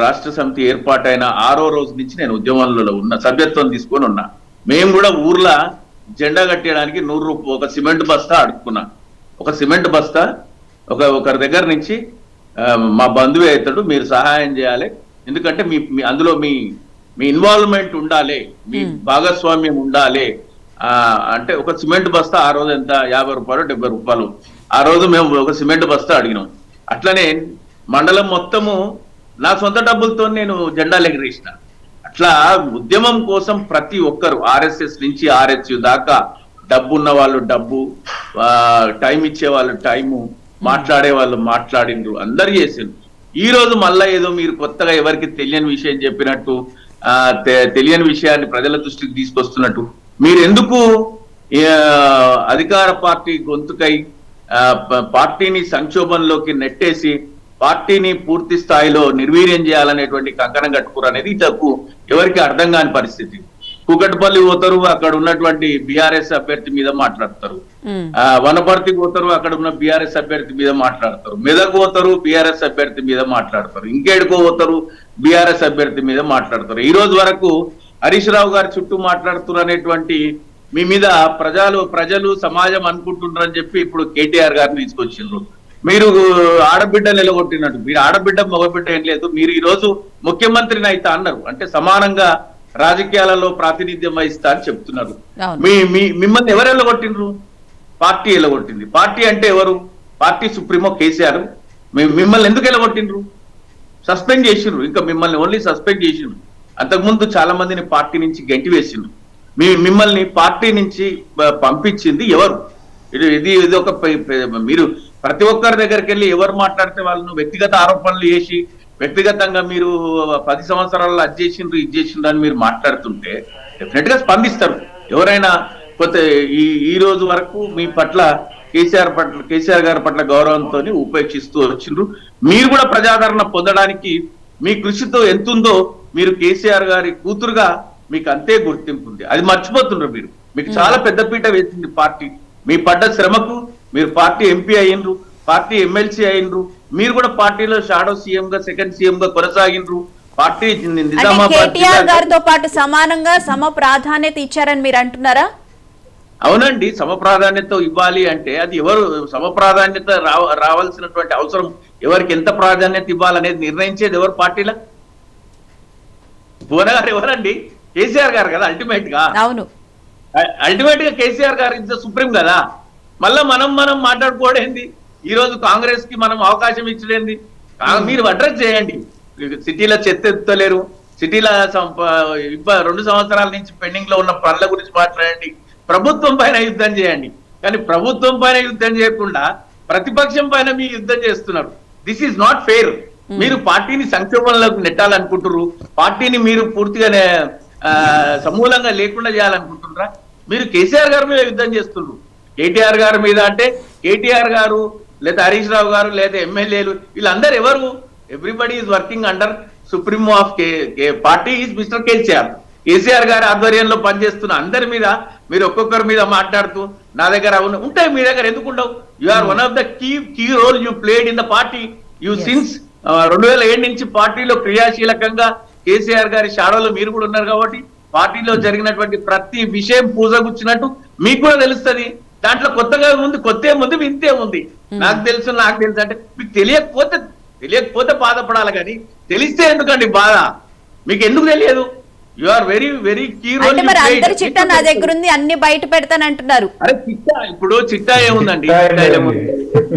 రాష్ట్ర సమితి ఏర్పాటైన 6వ రోజు నుంచి నేను ఉద్యమంలో ఉన్న, సభ్యత్వం తీసుకొని ఉన్నా. మేము కూడా ఊర్లో జెండా కట్టేయడానికి 100 రూపాయలు ఒక సిమెంట్ బస్తా అడుక్కున్నా. ఒక సిమెంట్ బస్తా ఒకరి దగ్గర నుంచి, మా బంధువు అవుతాడు, మీరు సహాయం చేయాలి, ఎందుకంటే అందులో మీ ఇన్వాల్వ్మెంట్ ఉండాలి, మీ భాగస్వామ్యం ఉండాలి అంటే ఒక సిమెంట్ బస్తా ఆ రోజు ఎంత 50 రూపాయలు 70 రూపాయలు. ఆ రోజు మేము ఒక సిమెంట్ బస్తా అడిగినాం. అట్లనే మండలం మొత్తము నా సొంత డబ్బులతో నేను జెండాలు ఎగిరేసిన. అట్లా ఉద్యమం కోసం ప్రతి ఒక్కరు, ఆర్ఎస్ఎస్ నుంచి ఆర్ఎస్యు దాకా, డబ్బు ఉన్న వాళ్ళు డబ్బు, టైం ఇచ్చే వాళ్ళు టైము, మాట్లాడే వాళ్ళు మాట్లాడిండ్రు, అందరు చేసిండ్రు. ఈ రోజు మళ్ళా ఏదో మీరు కొత్తగా ఎవరికి తెలియని విషయం చెప్పినట్టు, తెలియని విషయాన్ని ప్రజల దృష్టికి తీసుకొస్తున్నట్టు, మీరు ఎందుకు అధికార పార్టీ గొంతుకై పార్టీని సంక్షోభంలోకి నెట్టేసి పార్టీని పూర్తి స్థాయిలో నిర్వీర్యం చేయాలనేటువంటి కంకణం కట్టుకోరు అనేది ఎవరికి అర్థం కాని పరిస్థితి. కూకట్పల్లి పోతారు, అక్కడ ఉన్నటువంటి బీఆర్ఎస్ అభ్యర్థి మీద మాట్లాడతారు. వనపర్తి పోతారు, అక్కడ ఉన్న బీఆర్ఎస్ అభ్యర్థి మీద మాట్లాడతారు. మెదక్ పోతారు, బీఆర్ఎస్ అభ్యర్థి మీద మాట్లాడతారు. ఇంకేడుకో పోతారు, బీఆర్ఎస్ అభ్యర్థి మీద మాట్లాడతారు. ఈ రోజు వరకు హరీష్ రావు గారి చుట్టూ మాట్లాడుతున్నారు అనేటువంటి మీ మీద ప్రజలు సమాజం అనుకుంటున్నారని చెప్పి ఇప్పుడు కేటీఆర్ గారిని తీసుకొచ్చిండ్రు. మీరు ఆడబిడ్డలు నిలగొట్టినట్టు, మీరు ఆడబిడ్డ మగబిడ్డ ఏం లేదు, మీరు ఈ రోజు ముఖ్యమంత్రిని అయితే అన్నారు, అంటే సమానంగా రాజకీయాలలో ప్రాతినిధ్యం వహిస్తా అని చెప్తున్నారు. మిమ్మల్ని ఎవరు ఎల్లగొట్టిండ్రు? పార్టీ ఎల్లగొట్టింది. పార్టీ అంటే ఎవరు? Party supremo KCR. మిమ్మల్ని ఎందుకు ఎల్లగొట్టిండ్రు? సస్పెండ్ చేసిండ్రు. ఇంకా మిమ్మల్ని ఓన్లీ సస్పెండ్ చేసిండ్రు. అంతకుముందు చాలా మందిని పార్టీ నుంచి గంటి వేసిండ్రు. మిమ్మల్ని పార్టీ నుంచి పంపించింది ఎవరు? ఇది ఒక మీరు ప్రతి ఒక్కరి దగ్గరికి వెళ్ళి ఎవరు మాట్లాడితే వాళ్ళను వ్యక్తిగత ఆరోపణలు చేసి వ్యక్తిగతంగా మీరు 10 సంవత్సరాల్లో అది చేసిండ్రు ఇది చేసిండ్రు అని మీరు మాట్లాడుతుంటే డెఫినెట్ గా స్పందిస్తారు ఎవరైనా. కొత్త ఈ రోజు వరకు మీ పట్ల కేసీఆర్ గారి పట్ల గౌరవంతో ఉపేక్షిస్తూ వచ్చిండ్రు. మీరు కూడా ప్రజాదరణ పొందడానికి మీ కృషితో ఎంతుందో మీరు కేసీఆర్ గారి కూతురుగా మీకు అంతే గుర్తింపు ఉంది. అది మర్చిపోతుండ్రు మీరు. మీకు చాలా పెద్దపీట వేసింది పార్టీ. మీ పడ్డ శ్రమకు మీరు పార్టీ ఎంపీ అయ్యిండ్రు, పార్టీ ఎమ్మెల్సీ అయ్యిండ్రు. మీరు కూడా పార్టీలో షాడో సీఎం గా, సెకండ్ సీఎం గా కొనసాగిండ్రు. పార్టీ కేటీఆర్ గారితో పాటు సమానంగా సమ ప్రాధాన్యత ఇచ్చారని మీరు అంటున్నారా? అవునండి, సమ ప్రాధాన్యత ఇవ్వాలి అంటే అది ఎవరు సమ ప్రాధాన్యత రావాల్సినటువంటి అవసరం ఎవరికి ఎంత ప్రాధాన్యత ఇవ్వాలనేది నిర్ణయించేది ఎవరు? పార్టీలో భువన గారు ఎవరండి? కేసీఆర్ గారు కదా అల్టిమేట్ గా. అవును, అల్టిమేట్ గా కేసీఆర్ గారు ఇస్ ద సుప్రీం కదా. మళ్ళా మనం మాట్లాడుకోవడేంది? ఈ రోజు కాంగ్రెస్ కి మనం అవకాశం ఇచ్చలేంది? మీరు అడ్రస్ చేయండి. సిటీలో చెత్త ఎత్తుతలేరు, సిటీలో 2 సంవత్సరాల నుంచి పెండింగ్ లో ఉన్న పనుల గురించి మాట్లాడండి. ప్రభుత్వం పైన యుద్ధం చేయండి. కానీ ప్రభుత్వం పైన యుద్ధం చేయకుండా ప్రతిపక్షం పైన మీ యుద్ధం చేస్తున్నారు. This is not fair. మీరు పార్టీని సంక్షోభంలోకి నెట్టాలనుకుంటున్నారు, పార్టీని మీరు పూర్తిగానే సమూలంగా లేకుండా చేయాలనుకుంటున్నారా? మీరు కేసీఆర్ గారి మీద యుద్ధం చేస్తున్నారు. కేటీఆర్ గారి మీద అంటే కేటీఆర్ గారు లేదా హరీష్ రావు గారు లేదా ఎమ్మెల్యేలు వీళ్ళందరూ ఎవరు? Everybody is working under supremo of party is mister KCR. KCR గారి ఆధ్వర్యంలో పనిచేస్తున్న అందరి మీద మీరు ఒక్కొక్కరి మీద మాట్లాడుతూ నా దగ్గర ఉంటాయి, మీ దగ్గర ఎందుకు ఉండవు? You are one of the key role you played in the party. You since 2007 నుంచి పార్టీలో క్రియాశీలకంగా కేసీఆర్ గారి షాడోలో మీరు కూడా ఉన్నారు కాబట్టి పార్టీలో జరిగినటువంటి ప్రతి విషయం పూజగుచ్చినట్టు మీకు కూడా తెలుస్తుంది. దాంట్లో కొత్తగా ఉంది, కొత్త ఏముంది, వింతే ఉంది. నాకు తెలుసు అంటే మీకు తెలియకపోతే బాధపడాలి, కానీ తెలిస్తే ఎందుకండి బాధ? మీకు ఎందుకు తెలియదు? You are very very key role. అందరి చిట్టా నా దగ్గర ఉంది, అన్ని బయట పెడతానంటున్నారు. అరే ఇప్పుడు చిట్టా ఏముందండి?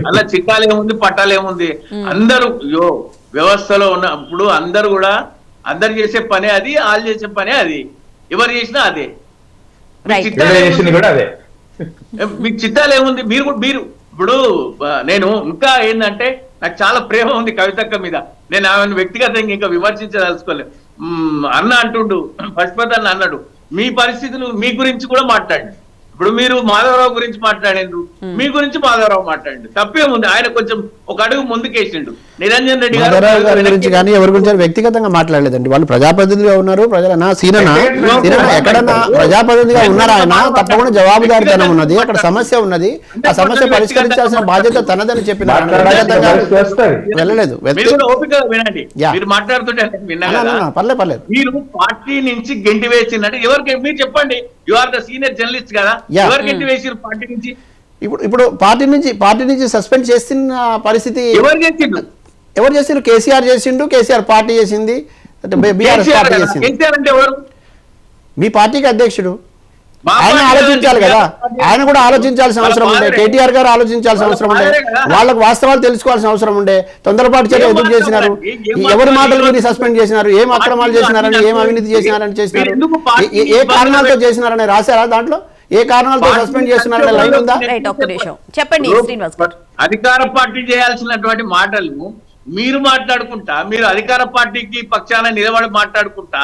అలా చిట్టాలు ఏముంది, పట్టాలు ఏముంది? అందరూ వ్యవస్థలో ఉన్నప్పుడు అందరు చేసే పనే అది, వాళ్ళు చేసే పనే అది, ఎవరు చేసినా అదే. మీకు చిట్టాలు ఏముంది? మీరు ఇప్పుడు నేను ఇంకా ఏంటంటే నాకు చాలా ప్రేమ ఉంది కవితక్క మీద. నేను ఆమెను వ్యక్తిగతంగా ఇంకా విమర్శించదలుచుకోలేదు. అన్న అంటుండు, పశుపతి అన్న అన్నాడు, మీ పరిస్థితులు మీ గురించి కూడా మాట్లాడండి. ఇప్పుడు మీరు మాధవరావు గురించి మాట్లాడిండ్రు, మీ గురించి మాధవరావు మాట్లాడిండు, తప్పేముంది? ఆయన కొంచెం ఒక అడుగు ముందుకేసిండు. నిరంజన్ రెడ్డి గారి గురించి కానీ ఎవరి గురించి వ్యక్తిగతంగా మాట్లాడలేదండి. వాళ్ళు ప్రజాప్రతినిధిగా ఉన్నారు. ఎక్కడన్నా ప్రజాప్రతినిధిగా ఉన్నారా? ఆయన తప్పకుండా జవాబుదారీతనం ఉన్నది, అక్కడ సమస్య ఉన్నది, ఆ సమస్య పరిష్కరించాల్సిన బాధ్యత తనదని చెప్పిన వెళ్ళలేదు. మీరు మాట్లాడుతుంటే పర్లేదు. మీరు పార్టీ నుంచి గెంటి వేసిందంటే ఎవరికి మీరు చెప్పండి. You are the senior journalist కదా, ఎవరు గెంటి వేసారు పార్టీ నుంచి? ఇప్పుడు పార్టీ నుంచి సస్పెండ్ చేస్తున్న పరిస్థితి ఎవరు చేసిండు? కేసీఆర్ చేసిండు, కేసీఆర్ పార్టీ చేసింది, బీఆర్ఎస్ పార్టీ చేసింది. కేసీఆర్ అంటే ఎవరు? మీ పార్టీకి అధ్యక్షుడు. ఆయన ఆలోచించాలి కదా, ఆయన కూడా ఆలోచించాల్సిన అవసరం ఉండే, కేటీఆర్ గారు ఆలోచించాల్సిన అవసరం ఉండే, వాళ్ళకు వాస్తవాలు తెలుసుకోవాల్సిన అవసరం ఉండే. తొందరపాటు చర్య ఎందుకు చేసినారు? ఎవరి మాటలు మీరు సస్పెండ్ చేసినారు? ఏం అక్రమాలు చేసినారని, ఏం అవినీతి చేసినారని చేసినారు? ఏ కారణాలతో చేసినారని రాశారా దాంట్లో? ఏ కారణాలతో సస్పెండ్ చేస్తున్నారనే లైన్ ఉందా? చెప్పండి. అధికార పార్టీ చేయాల్సినటువంటి మాటలు మీరు మాట్లాడుకుంటా, మీరు అధికార పార్టీకి పక్షాన నిలబడి మాట్లాడుకుంటా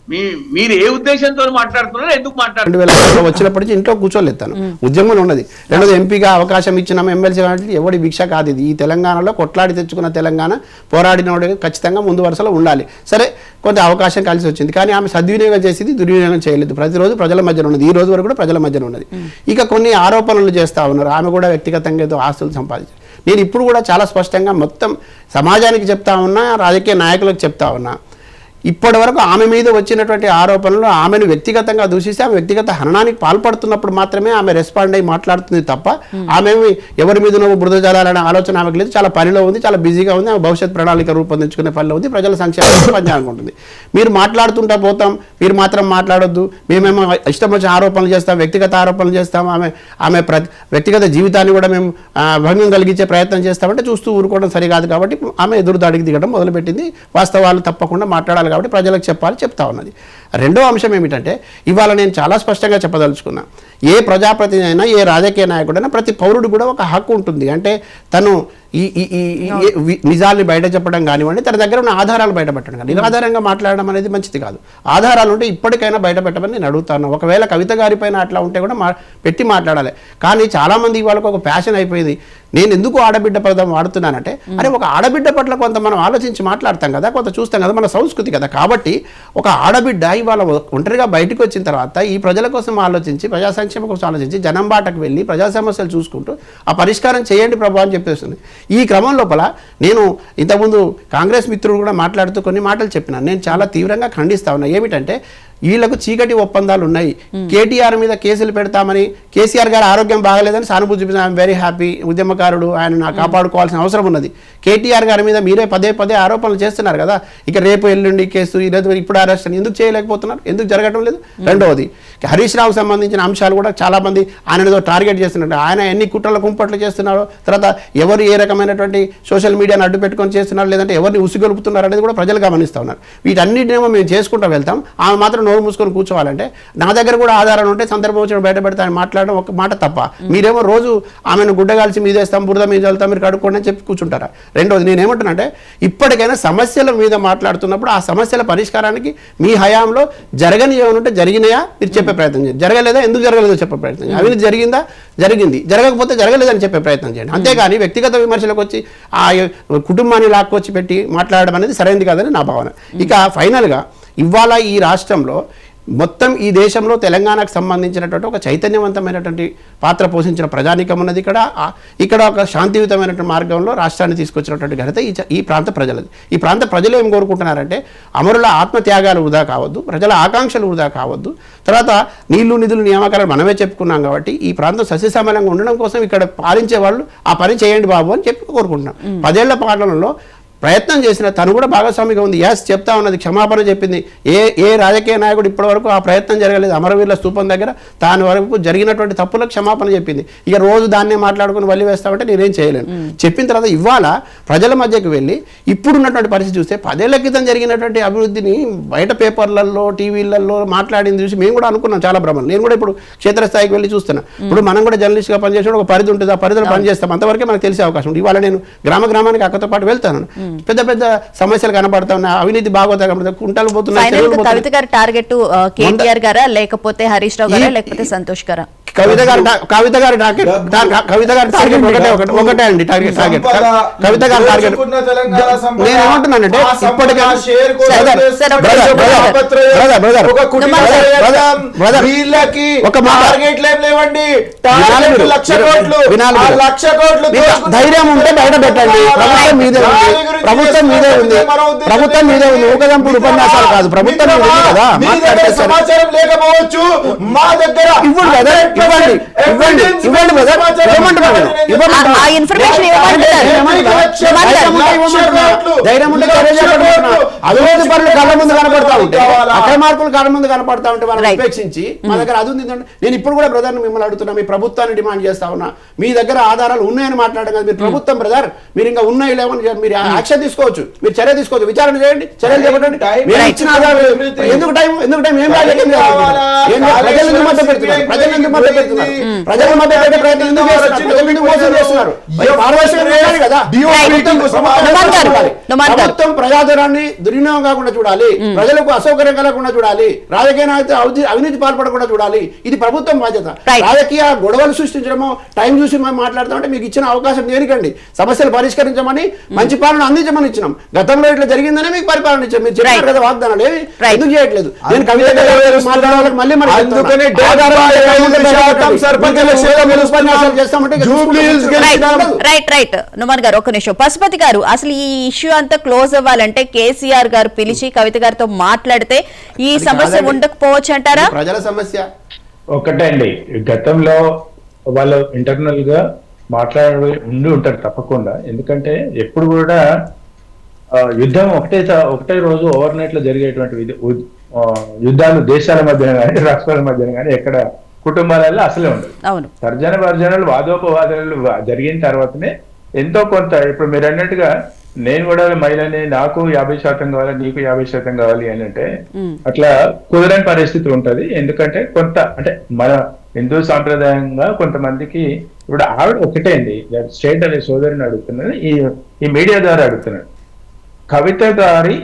మీరు ఏ ఉద్దేశంతో మాట్లాడుతున్నారో ఎందుకు మాట్లాడుతున్నారు? 2000 వచ్చినప్పటి నుంచి ఇంట్లో కూర్చోలేదు తను, ఉద్యమంలో ఉన్నది. రెండోది ఎంపీగా అవకాశం ఇచ్చినాము, ఎమ్మెల్సీ కాబట్టి ఎవడి భిక్ష కాదు ఇది. ఈ తెలంగాణలో కొట్లాడి తెచ్చుకున్న తెలంగాణ, పోరాడినోడు ఖచ్చితంగా ముందు వరుసలో ఉండాలి. సరే కొంత అవకాశం కలిసి వచ్చింది, కానీ ఆమె సద్వినియోగం చేసింది, దుర్వినియోగం చేయలేదు. ప్రతిరోజు ప్రజల మధ్యన ఉన్నది, ఈ రోజు వరకు కూడా ప్రజల మధ్యన ఉన్నది. ఇక కొన్ని ఆరోపణలు చేస్తూ ఉన్నారు, ఆమె కూడా వ్యక్తిగతంగా ఏదో ఆస్తులు సంపాదించారు. నేను ఇప్పుడు కూడా చాలా స్పష్టంగా మొత్తం సమాజానికి చెప్తా ఉన్నా, రాజకీయ నాయకులకు చెప్తా ఉన్నా, ఇప్పటి వరకు ఆమె మీద వచ్చినటువంటి ఆరోపణలు ఆమెను వ్యక్తిగతంగా దూషిస్తే ఆమె వ్యక్తిగత హననానికి పాల్పడుతున్నప్పుడు మాత్రమే ఆమె రెస్పాండ్ అయ్యి మాట్లాడుతుంది తప్ప ఆమె ఎవరి మీద నువ్వు బురద జలాలనే ఆలోచన ఆమెకు లేదు. చాలా పనిలో ఉంది, చాలా బిజీగా ఉంది, ఆమె భవిష్యత్ ప్రణాళిక రూపొందించుకునే పనిలో ఉంది, ప్రజల సంక్షేమానికి పనిచేయాలనుకుంటుంది. మీరు మాట్లాడుతుంటా పోతాం, మీరు మాత్రం మాట్లాడొద్దు, మేమేమో ఇష్టం వచ్చిన ఆరోపణలు చేస్తాం, వ్యక్తిగత ఆరోపణలు చేస్తాం, ఆమె వ్యక్తిగత జీవితాన్ని కూడా మేము భంగం కలిగించే ప్రయత్నం చేస్తామంటే చూస్తూ ఊరుకోవడం సరికాదు. కాబట్టి ఆమె ఎదురుదాడికి దిగడం మొదలుపెట్టింది. వాస్తవాలు తప్పకుండా మాట్లాడాలి కాబట్టి ప్రజలకు చెప్పాలి, చెప్తా ఉన్నది. రెండో అంశం ఏమిటంటే, ఇవాళ నేను చాలా స్పష్టంగా చెప్పదలుచుకున్నా, ఏ ప్రజాప్రతినిధి అయినా, ఏ రాజకీయ నాయకుడైనా, ప్రతి పౌరుడు కూడా ఒక హక్కు ఉంటుంది. అంటే తను ఈ నిజాల్ని బయట చెప్పడం కానివ్వండి, తన దగ్గర ఉన్న ఆధారాలు బయటపెట్టడం కానీ, నిరాధారంగా మాట్లాడడం అనేది మంచిది కాదు. ఆధారాలు ఉంటే ఇప్పటికైనా బయట పెట్టమని నేను అడుగుతాను. ఒకవేళ కవిత గారి పైన అట్లా ఉంటే కూడా పెట్టి మాట్లాడాలి. కానీ చాలామంది వాళ్ళకు ఒక ప్యాషన్ అయిపోయింది. నేను ఎందుకు ఆడబిడ్డ పదం వాడుతున్నానంటే, అరే ఒక ఆడబిడ్డ పట్ల కొంత మనం ఆలోచించి మాట్లాడతాం కదా, కొంత చూస్తాం కదా, మన సంస్కృతి కదా. కాబట్టి ఒక ఆడబిడ్డ ఇవాళ ఒంటరిగా బయటకు వచ్చిన తర్వాత ఈ ప్రజల కోసం ఆలోచించి, ప్రజా సంక్షేమం కోసం ఆలోచించి, జనం బాటకు వెళ్ళి ప్రజా సమస్యలు చూసుకుంటూ ఆ పరిష్కారం చేయండి ప్రభు అని చెప్పేస్తుంది. ఈ క్రమం లోపల నేను ఇంతకుముందు కాంగ్రెస్ మిత్రులు కూడా మాట్లాడుతూ కొన్ని మాటలు చెప్పినాను. నేను చాలా తీవ్రంగా ఖండిస్తా ఉన్నా. ఏమిటంటే, వీళ్లకు చీకటి ఒప్పందాలు ఉన్నాయి. కేటీఆర్ మీద కేసులు పెడతామని, కేసీఆర్ గారు ఆరోగ్యం బాగలేదని సానుభూతి చూపించిన, ఐఎమ్ వెరీ హ్యాపీ, ఉద్యమకారుడు, ఆయన నాకు కాపాడుకోవాల్సిన అవసరం ఉన్నది. కేటీఆర్ గారి మీద మీరే పదే పదే ఆరోపణలు చేస్తున్నారు కదా, ఇక రేపు ఎల్లుండి కేసు, ఈరోజు ఇప్పుడు అరెస్ట్ అని ఎందుకు చేయలేకపోతున్నారు, ఎందుకు జరగటం లేదు? రెండవది, హరీష్ రావుకు సంబంధించిన అంశాలు కూడా చాలామంది ఆయనతో టార్గెట్ చేస్తున్నారు. ఆయన ఎన్ని కుట్రల కుంపట్లు చేస్తున్నారో, తర్వాత ఎవరు ఏ రకమైనటువంటి సోషల్ మీడియాను అడ్డు పెట్టుకొని చేస్తున్నారు, లేదంటే ఎవరిని ఉసిగొలుపుతున్నారు అనేది కూడా ప్రజలు గమనిస్తూ ఉన్నారు. వీటన్నిటినేమో మేము చేసుకుంటూ వెళ్తాం, ఆమె మాత్రం నోరు మూసుకొని కూర్చోవాలంటే, నా దగ్గర కూడా ఆధారాలు ఉంటే సందర్భం వచ్చిన బయట పెడతా అని మాట్లాడడం ఒక మాట తప్ప. మీరేమో రోజు ఆమెను గుడ్డగాల్చి మీదేస్తాం, బురద మీద వెళ్తాం, మీరు కడుక్కోండి అని చెప్పి కూర్చుంటారా? రెండోది, నేనేమంటున్నానంటే, ఇప్పటికైనా సమస్యల మీద మాట్లాడుతున్నప్పుడు ఆ సమస్యల పరిష్కారానికి మీ హయాంలో జరగని ఏమనుంటే జరిగినాయా మీరు చెప్పే ప్రయత్నం చేయండి, జరగలేదా ఎందుకు జరగలేదో చెప్పే ప్రయత్నం చేయండి, అవినీతి జరిగిందా జరిగింది, జరగకపోతే జరగలేదని చెప్పే ప్రయత్నం చేయండి. అంతేగాని వ్యక్తిగత విమర్శలకు వచ్చి ఆ కుటుంబాన్ని లాక్కొచ్చి పెట్టి మాట్లాడడం అనేది సరైనది కాదని నా భావన. ఇక ఫైనల్గా ఇవాళ ఈ రాష్ట్రంలో మొత్తం ఈ దేశంలో తెలంగాణకు సంబంధించినటువంటి ఒక చైతన్యవంతమైనటువంటి పాత్ర పోషించిన ప్రజానీకం ఉన్నది. ఇక్కడ ఒక శాంతియుతమైనటువంటి మార్గంలో రాష్ట్రాన్ని తీసుకొచ్చినటువంటి ఘనత ఈ ప్రాంత ప్రజలది. ఈ ప్రాంత ప్రజలు ఏం కోరుకుంటున్నారంటే, అమరుల ఆత్మత్యాగాలు వృధా కావద్దు, ప్రజల ఆకాంక్షలు వృధా కావద్దు, తర్వాత నీళ్లు నిధులు నియామకాలు మనమే చెప్పుకున్నాం కాబట్టి ఈ ప్రాంతం సస్యశ్యామలంగా ఉండడం కోసం ఇక్కడ పాలించే వాళ్ళు ఆ పని చేయండి బాబు అని చెప్పి కోరుకుంటున్నాం. 10 ఏళ్ల పాలనలో ప్రయత్నం చేసిన తను కూడా భాగస్వామిగా ఉంది. యాస్ చెప్తా ఉన్నది, క్షమాపణ చెప్పింది. ఏ రాజకీయ నాయకుడు ఇప్పటివరకు ఆ ప్రయత్నం జరగలేదు. అమరవీరుల స్తూపం దగ్గర తాను వరకు జరిగినటువంటి తప్పులకు క్షమాపణ చెప్పింది. ఇక రోజు దాన్నే మాట్లాడుకుని వల్లి వేస్తామంటే నేనేం చేయలేను. చెప్పిన తర్వాత ఇవాళ ప్రజల మధ్యకు వెళ్ళి ఇప్పుడున్నటువంటి పరిస్థితి చూస్తే 10 ఏళ్ల క్రితం జరిగినటువంటి అభివృద్ధిని బయట పేపర్లలో, టీవీలలో మాట్లాడింది చూసి మేము కూడా అనుకున్నాం చాలా భ్రమలు. నేను కూడా ఇప్పుడు క్షేత్రస్థాయికి వెళ్ళి చూస్తున్నా. ఇప్పుడు మనం కూడా జర్నలిస్ట్గా పనిచేసినప్పుడు ఒక పరిధి ఉంటుంది, ఆ పరిధిలో పనిచేస్తాం, అంతవరకే మనకు తెలిసే అవకాశం ఉంటుంది. ఇవాళ నేను గ్రామానికి అక్కతో పాటు వెళ్తాను. పెద్ద పెద్ద సమస్యలు కనబడతా ఉన్నాయి, అవినీతి బాగోతా కనబడతా, కుంటలు పోతున్నాయి. కవిత గారి టార్గెట్ కేటీఆర్ గారా, లేకపోతే హరీష్ రావు గారా, లేకపోతే సంతోష్ గారా? కవిత గారి టార్గెట్ ఒకటే అండి. టార్గెట్ కవిత గారి టార్గెట్ నేను ఏమంటున్నానంటే, ధైర్యం ఉంటే బయట పెట్టండి. ప్రభుత్వం మీదే ఉంది, ప్రభుత్వం మీదే ఉంది. ఊకదంపుడు ఉపన్యాసాలు కాదు, ప్రభుత్వం మీద ఉంది కదా. సమాచారం లేకపోవచ్చు, మా దగ్గర ఇవ్వండి కదా, ఇవ్వండి ధైర్యం ఉంటే అవినీతి పనులు కళ్ళ ముందు కనపడతా ఉంటే, అక్రమార్కులు కళ్ళ ముందు కనపడతా ఉంటే వాళ్ళని ఉపేక్షించి మా దగ్గర అది ఉంది. నేను ఇప్పుడు కూడా బ్రదర్ మిమ్మల్ని అడుగుతున్నా, మీ ప్రభుత్వాన్ని డిమాండ్ చేస్తా ఉన్నా, మీ దగ్గర ఆధారాలు ఉన్నాయని మాట్లాడడం కదా. మీరు ప్రభుత్వం బ్రదర్, మీరు ఇంకా ఉన్నాయి లేవని మీరు యాక్షన్ తీసుకోవచ్చు, మీరు చర్య తీసుకోవచ్చు, విచారణ చేయండి, చర్యలు చేపట్టండి. ఇచ్చిన ఆధారాలు ఎందుకు టైం ఏం రాజకీయం ప్రజలు ఎందుకు మధ్య పెడుతున్నారు? ప్రజలు ఎందుకు పెడుతున్నారు. ప్రజల మధ్య పెట్టే ప్రయత్నం ఎందుకు చేస్తున్నారు? ప్రజలు ఎందుకు మోసం చేస్తున్నారు? పారదర్శకంగా ఉండాలి కదా. ప్రభుత్వం ప్రజాధనాన్ని దుర్వినియోగం కాకుండా చూడాలి, ప్రజలకు అసౌకర్యం కలగకుండా చూడాలి, రాజకీయ నాయకులు అవినీతి పాల్పడకుండా చూడాలి. ఇది ప్రభుత్వం బాధ్యత. రాజకీయ గొడవలు సృష్టించడము, టైం చూసి మేము మాట్లాడతామంటే మీకు ఇచ్చిన అవకాశం దేనికండి? సమస్యలు పరిష్కరించమని, మంచి పాలన అందించమని ఇచ్చినాం. గతంలో ఇట్లా జరిగిందనే మీకు పరిపాలన ఇచ్చాం. మీరు చెప్పారు కదా వాగ్దానాలు, ఏమి ఎందుకు చేయట్లేదు? నేను కవిత మాట్లాడాలని మళ్ళీ రైట్ నుమాన్ గారు ఒక నిమిషం. పశుపతి గారు, అసలు ఈ ఇష్యూ అంతా క్లోజ్ అవ్వాలంటే కేసీఆర్ గారు పిలిచి కవిత గారితో మాట్లాడితే ఈ సమస్య ఉండకపోవచ్చు అంటారా? ప్రజల సమస్య ఒకటే అండి, గతంలో వాళ్ళు ఇంటర్నల్ గా మాట్లాడి ఉండి ఉంటారు తప్పకుండా. ఎందుకంటే ఎప్పుడు కూడా యుద్ధం ఒకటే రోజు ఓవర్ నైట్ లో జరిగేటువంటి యుద్ధాలు దేశాల మధ్యన కానీ రాష్ట్రాల మధ్యన కానీ ఎక్కడ కుటుంబాలలో అసలే ఉండదు. తర్జన భర్జనలు వాదోపవాదాలు జరిగిన తర్వాతనే ఎంతో కొంత, ఇప్పుడు మీరు అన్నట్టుగా నేను కూడా మహిళని, నాకు 50% కావాలి, నీకు 50% కావాలి అని అంటే అట్లా కుదరని పరిస్థితి ఉంటది. ఎందుకంటే కొంత అంటే మన హిందూ సాంప్రదాయంగా కొంతమందికి ఇప్పుడు ఆవిడ ఒకటే అండి, స్టేట్ అనే సోదరిని అడుగుతున్నది, ఈ మీడియా ద్వారా అడుగుతున్నాడు. కవిత గారి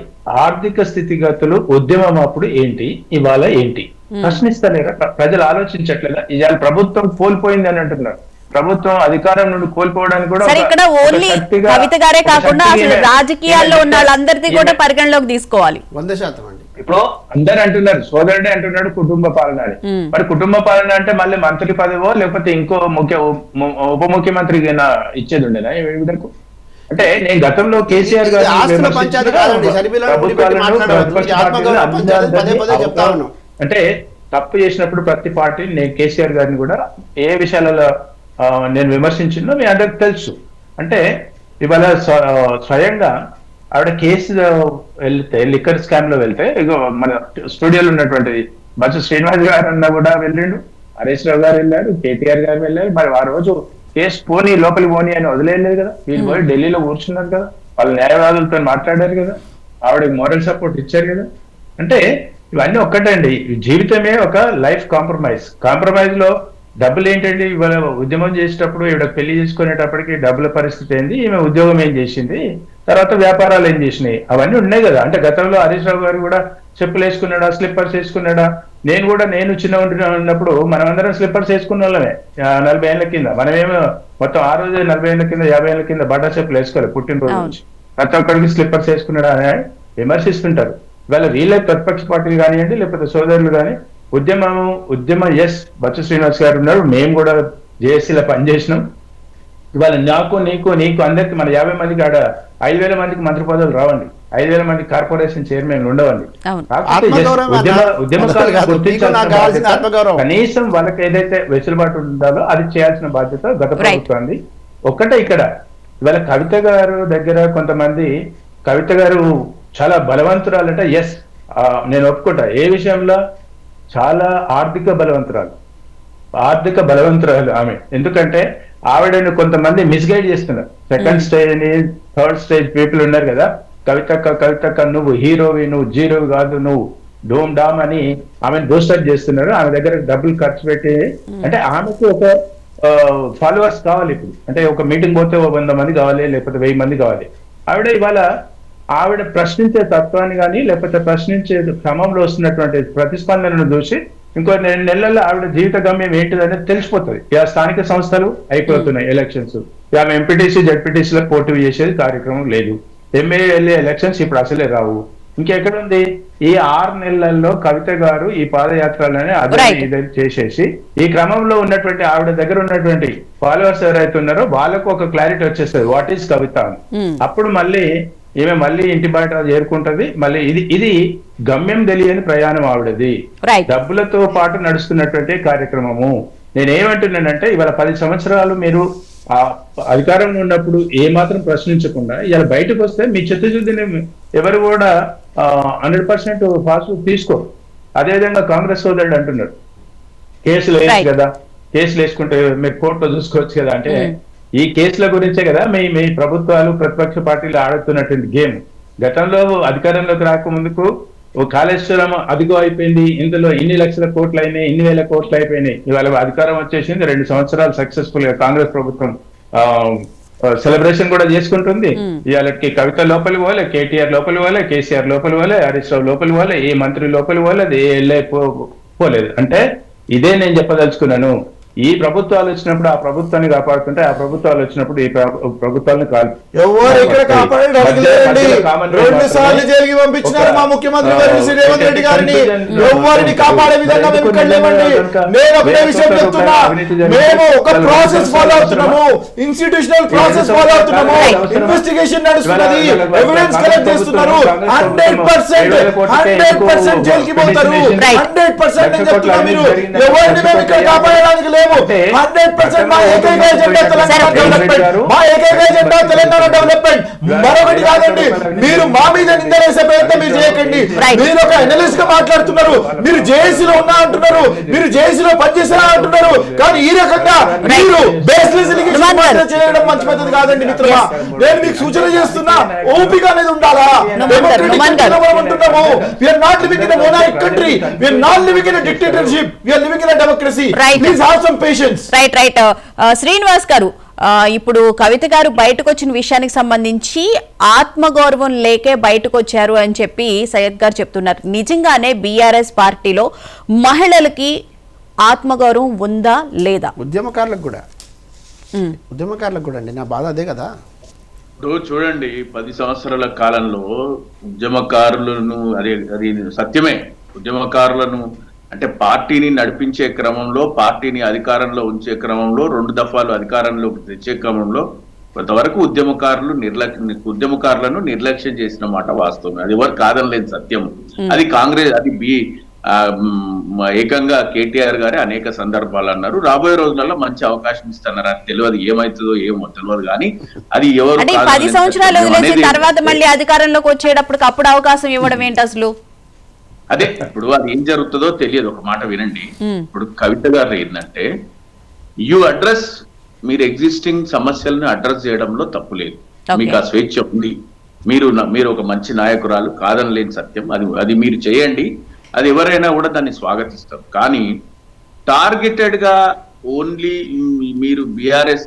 ఆర్థిక స్థితిగతులు ఉద్యమం అప్పుడు ఏంటి, ఇవాళ ఏంటి ప్రశ్నిస్తలేరా? ప్రజలు ఆలోచించట్లేదా? ఇవాళ ప్రభుత్వం కోల్పోయింది అని అంటున్నారు. ప్రభుత్వం అధికారం నుండి కోల్పోవడానికి కూడా ఇక్కడ ఓన్లీ కవిత గారే కాకుండా అసలు రాజకీయాల్లో ఉన్న వాళ్ళందరినీ కూడా పరిగణలోకి తీసుకోవాలి. 100% అండి. ఇప్పుడు అందరు అంటున్నారు, సోదరుడే అంటున్నాడు కుటుంబ పాలన అని. మరి కుటుంబ పాలన అంటే మళ్ళీ మంత్రి పదవో లేకపోతే ఇంకో ఉప ముఖ్యమంత్రికి ఇచ్చేది ఉండేనా వీళ్ళకు? అంటే నేను గతంలో కేసీఆర్ గారు అంటే తప్పు చేసినప్పుడు ప్రతి పార్టీ, నేను కేసీఆర్ గారిని కూడా ఏ విషయాలలో నేను విమర్శించినో మీ అందరికి తెలుసు. అంటే ఇవాళ స్వయంగా ఆవిడ కేసు వెళ్తే, లిక్కర్ స్కామ్ లో వెళ్తే, ఇగో మన స్టూడియోలో ఉన్నటువంటి బచ్చు శ్రీనివాస్ గారు అన్నా కూడా వెళ్ళిండు, హరీష్ రావు గారు వెళ్ళారు, కేటీఆర్ గారు వెళ్ళారు. మరి ఆ రోజు కేసు పోనీ లోపలికి పోనీ అని వదిలేయలేదు కదా. వీళ్ళు పోయి ఢిల్లీలో కూర్చున్నారు కదా, వాళ్ళ న్యాయవాదులతో మాట్లాడారు కదా, ఆవిడకి మోరల్ సపోర్ట్ ఇచ్చారు కదా. అంటే ఇవన్నీ ఒక్కటండి, జీవితమే ఒక లైఫ్ కాంప్రమైజ్ లో డబ్బులు ఏంటండి? ఇవాళ ఉద్యమం చేసేటప్పుడు ఈవిడ పెళ్లి చేసుకునేటప్పటికి డబ్బుల పరిస్థితి ఏంది, ఈమె ఉద్యోగం ఏం చేసింది, తర్వాత వ్యాపారాలు ఏం చేసినాయి, అవన్నీ ఉన్నాయి కదా. అంటే గతంలో హరీష్ రావు గారు కూడా చెప్పులు వేసుకున్నాడా, స్లిప్పర్స్ వేసుకున్నాడా? నేను చిన్న ఉన్నప్పుడు మనమందరం స్లిప్పర్స్ వేసుకున్న వాళ్ళమే 40 ఏళ్ల కింద. మనమేమో మొత్తం ఆ రోజు 40 ఏళ్ల కింద 50 ఏళ్ల కింద బట్టా చెప్పులు వేసుకోవాలి పుట్టినరోజు నుంచి. ప్రతి ఒక్కరికి స్లిప్పర్స్ వేసుకున్నాడా అని విమర్శిస్తుంటారు. ఇవాళ వీళ్ళే ప్రతిపక్ష పార్టీలు కానివ్వండి, లేకపోతే సోదరులు కానీ ఉద్యమం ఎస్ బచ్చు శ్రీనివాస్ గారు ఉన్నారు, మేము కూడా జేఏసీలో పనిచేసినాం. ఇవాళ నీకు అందరికి మన 50 మందికి ఆడ 5,000 మందికి మంత్రి పదవులు రావండి, 5,000 మంది కార్పొరేషన్ చైర్మన్ ఉండవండి. కనీసం వాళ్ళకి ఏదైతే వెసులుబాటు ఉండాలో అది చేయాల్సిన బాధ్యత గత ప్రభుత్వాన్ని. ఒక్కటే ఇక్కడ ఇవాళ కవిత గారు దగ్గర కొంతమంది, కవిత గారు చాలా బలవంతురాలంటే ఎస్ నేను ఒప్పుకుంటా. ఏ విషయంలో? చాలా ఆర్థిక బలవంతురాలు ఆమె. ఎందుకంటే ఆవిడను కొంతమంది మిస్గైడ్ చేస్తున్నారు. సెకండ్ స్టేజ్ అని, థర్డ్ స్టేజ్ పీపుల్ ఉన్నారు కదా, కవితక్క నువ్వు హీరోవి, నువ్వు జీరోవి కాదు, నువ్వు డోమ్ డామ్ అని ఆమెను బూస్టప్ చేస్తున్నారు. ఆమె దగ్గర డబ్బులు ఖర్చు పెట్టి, అంటే ఆమెకు ఒక ఫాలోవర్స్ కావాలి ఇప్పుడు. అంటే ఒక మీటింగ్ పోతే 100 మంది కావాలి, లేకపోతే 1000 మంది కావాలి. ఆవిడ ప్రశ్నించే తత్వాన్ని కానీ, లేకపోతే ప్రశ్నించే క్రమంలో వస్తున్నటువంటి ప్రతిస్పందనను చూసి ఇంకో 2 నెలల్లో ఆవిడ జీవిత గమ్యం ఏంటిదనేది తెలిసిపోతుంది. ఇక స్థానిక సంస్థలు అయిపోతున్నాయి, ఎలక్షన్స్. ఆమె ఎంపీటీసీ జడ్పీటీసీలో పోటీ చేసేది కార్యక్రమం లేదు. ఎమ్మెల్యే ఎలక్షన్స్ ఇప్పుడు అసలే రావు. ఇంకెక్కడుంది? ఈ 6 నెలల్లో కవిత గారు ఈ పాదయాత్రలని అదే ఇదని చేసేసి ఈ క్రమంలో ఉన్నటువంటి ఆవిడ దగ్గర ఉన్నటువంటి ఫాలోవర్స్ ఎవరైతే ఉన్నారో వాళ్ళకు ఒక క్లారిటీ వచ్చేస్తుంది, వాట్ ఈస్ కవిత అని. అప్పుడు ఈమె మళ్ళీ ఇంటి బయట చేరుకుంటది. మళ్ళీ ఇది గమ్యం తెలియని ప్రయాణం ఆవిడది, డబ్బులతో పాటు నడుస్తున్నటువంటి కార్యక్రమము. నేనేమంటున్నానంటే ఇవాళ 10 సంవత్సరాలు మీరు ఆ అధికారంలో ఉన్నప్పుడు ఏమాత్రం ప్రశ్నించకుండా ఇలా బయటకు వస్తే మీ చిత్తశుద్ధిని ఎవరు కూడా 100% పాజిటివ్ తీసుకోరు. అదేవిధంగా కాంగ్రెస్ సోదరుడు అంటున్నాడు కేసులు వేయచ్చు కదా, కేసులు వేసుకుంటే మీరు కోర్టులో చూసుకోవచ్చు కదా. అంటే ఈ కేసుల గురించే కదా మీ ప్రభుత్వాలు ప్రతిపక్ష పార్టీలు ఆడుతున్నటువంటి గేమ్. గతంలో అధికారంలోకి రాకముందుకు ఓ కాళేశ్వరం అదిగో అయిపోయింది, ఇందులో ఇన్ని లక్షల కోట్లు అయినాయి, ఇన్ని వేల కోట్లు అయిపోయినాయి. ఇవాళ అధికారం వచ్చేసింది, 2 సంవత్సరాలు సక్సెస్ఫుల్ గా కాంగ్రెస్ ప్రభుత్వం సెలబ్రేషన్ కూడా చేసుకుంటుంది. ఇవాళకి కవిత లోపలి పోలే, కేటీఆర్ లోపలి పోలే, కేసీఆర్ లోపలి పోలే, హరీష్ రావు లోపలి పోలే, ఏ మంత్రి లోపలి పోలేదు, ఏ ఎల్ఐ పోలేదు. అంటే ఇదే నేను చెప్పదలుచుకున్నాను. ఈ ప్రభుత్వాలు వచ్చినప్పుడు ఆ ప్రభుత్వాన్ని కాపాడుతుంటే, ఆ ప్రభుత్వాలు వచ్చినప్పుడు ఈ ప్రభుత్వాలను ఎవరు ఇక్కడ కాపాడడానికి లేదండి. 2 సార్లు జైలుకి పంపించినారు మా ముఖ్యమంత్రి రేవంత్ రెడ్డి గారిని. ఎవరిని కాపాడే విధంగా మేము ఇక్కడ లేవండి. నేను ఒకటే విషయం చెప్తున్నా, మేము ఒక ప్రాసెస్ ఫాలో అవుతున్నాము, ఇన్స్టిట్యూషనల్ ప్రాసెస్ ఫాలో అవుతున్నాము. ఇన్వెస్టిగేషన్ నడుస్తున్నది, ఎవిడెన్స్ కలెక్ట్ చేస్తున్నారు. 100% జైలుకి పోతారు. 100% నేను చెప్తున్నా. మీరు ఎవరిని మేము ఇక్కడ కాపాడడానికి లేవు. 100% మా ఏకైక ఎజెండా తెలంగాణ డెవలప్మెంట్. మా ఏకైక ఎజెండా తెలంగాణ డెవలప్మెంట్, మరొకటి కాదండి. మీరు మా మీద నిందలేసే ప్రయత్నం మీరు చేయకండి. మీరు ఒక ఎనలిస్ట్ గా మాట్లాడుతున్నారు, మీరు జేఏసీలో ఉన్నా అంటున్నారు, మీరు జేఏసీలో పనిచేసినా అంటున్నారు. కానీ ఈ రకంగా మీరు బేస్లెస్ చేయడం మంచి పద్ధతి కాదండి మిత్రమా. నేను మీకు సూచన చేస్తున్నా, ఓపిక అనేది ఉండాలా. అంటున్నాము, we're not living in a monarchic country, we're not living in a dictatorship, we're living in a democracy. Please have some patience. Right Srinivas garu, ఇప్పుడు కవిత గారు బయటకు వచ్చిన విషయానికి సంబంధించి ఆత్మగౌరవం లేకే బయటకు వచ్చారు అని చెప్పి సయ్యద్ గారు చెప్తున్నారు. నిజంగానే బీఆర్ఎస్ పార్టీలో మహిళలకి ఆత్మగౌరవం ఉందా లేదా? ఉద్యమకారులకు కూడా అండి, నా బాధ అదే కదా. ఇప్పుడు చూడండి, 10 సంవత్సరాల కాలంలో ఉద్యమకారులను, అది సత్యమే, ఉద్యమకారులను అంటే పార్టీని నడిపించే క్రమంలో, పార్టీని అధికారంలో ఉంచే క్రమంలో, 2 దఫాలు అధికారంలోకి తెచ్చే క్రమంలో కొంతవరకు ఉద్యమకారులను నిర్లక్ష్యం చేసిన మాట వాస్తవం. అది ఎవరు కాదనలేని సత్యం. అది కాంగ్రెస్, అది ఏకంగా కేటీఆర్ గారే అనేక సందర్భాలు అన్నారు. రాబోయే రోజులలో మంచి అవకాశం ఇస్తున్నారు. అది తెలియదు, ఏమైతుందో ఏమో తెలియదు. కానీ అది ఎవరు 10 సంవత్సరాలు వదిలేసిన తర్వాత మళ్ళీ అధికారంలోకి వచ్చేటప్పుడు అప్పుడు అవకాశం ఇవ్వడం ఏంటి అసలు? అదే ఇప్పుడు అది ఏం జరుగుతుందో తెలియదు. ఒక మాట వినండి. ఇప్పుడు కవిత గారు ఏంటంటే, మీరు ఎగ్జిస్టింగ్ సమస్యలను అడ్రస్ చేయడంలో తప్పు లేదు, మీకు ఆ స్వేచ్ఛ ఉంది. మీరు ఒక మంచి నాయకురాలు, కాదనలేని సత్యం. అది మీరు చేయండి, అది ఎవరైనా కూడా దాన్ని స్వాగతిస్తారు. కానీ టార్గెటెడ్ గా ఓన్లీ మీరు బీఆర్ఎస్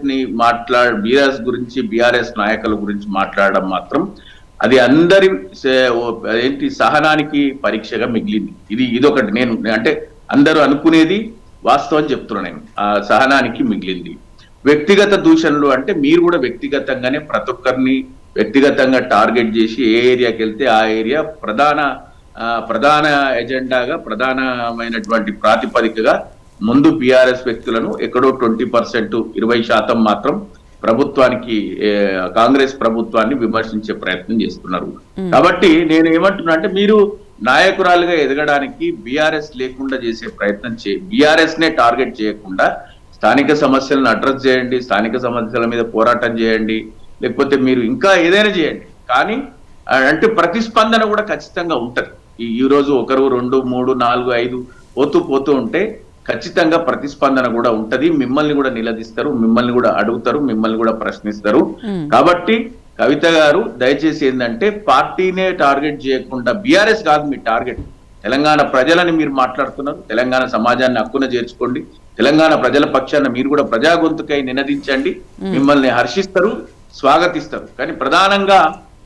గురించి, బీఆర్ఎస్ నాయకుల గురించి మాట్లాడడం మాత్రం అది అందరి సహనానికి పరీక్షగా మిగిలింది. ఇదొకటి నేను అంటే అందరూ అనుకునేది వాస్తవం చెప్తున్నా నేను. ఆ సహనానికి మిగిలింది. వ్యక్తిగత దూషణలు అంటే మీరు కూడా వ్యక్తిగతంగానే ప్రతి ఒక్కరిని వ్యక్తిగతంగా టార్గెట్ చేసి ఏ ఏరియాకి వెళ్తే ఆ ఏరియా ప్రధాన ఎజెండాగా, ప్రధానమైనటువంటి ప్రాతిపదికగా ముందు బీఆర్ఎస్ వ్యక్తులను ఎక్కడో 20%, 20% మాత్రం ప్రభుత్వానికి, కాంగ్రెస్ ప్రభుత్వాన్ని విమర్శించే ప్రయత్నం చేస్తున్నారు. కాబట్టి నేను ఏమంటున్నా అంటే, మీరు నాయకురాలుగా ఎదగడానికి బీఆర్ఎస్ లేకుండా చేసే ప్రయత్నం బీఆర్ఎస్ నే టార్గెట్ చేయకుండా స్థానిక సమస్యలను అడ్రస్ చేయండి, స్థానిక సమస్యల మీద పోరాటం చేయండి, లేకపోతే మీరు ఇంకా ఏదైనా చేయండి. కానీ అంటే ప్రతిస్పందన కూడా ఖచ్చితంగా ఉంటది. ఈ రోజు 1, 2, 3, 4, 5 పోతూ ఉంటే ఖచ్చితంగా ప్రతిస్పందన కూడా ఉంటది. మిమ్మల్ని కూడా నిలదీస్తారు, మిమ్మల్ని కూడా అడుగుతారు, మిమ్మల్ని కూడా ప్రశ్నిస్తారు. కాబట్టి కవిత గారు దయచేసి ఏంటంటే, పార్టీనే టార్గెట్ చేయకుండా, బీఆర్ఎస్ కాదు మీ టార్గెట్, తెలంగాణ ప్రజలని మీరు మాట్లాడుతున్నారు. తెలంగాణ సమాజాన్ని హక్కున చేర్చుకోండి. తెలంగాణ ప్రజల పక్షాన మీరు కూడా ప్రజా గొంతుకై నినదించండి. మిమ్మల్ని హర్షిస్తారు, స్వాగతిస్తారు. కానీ ప్రధానంగా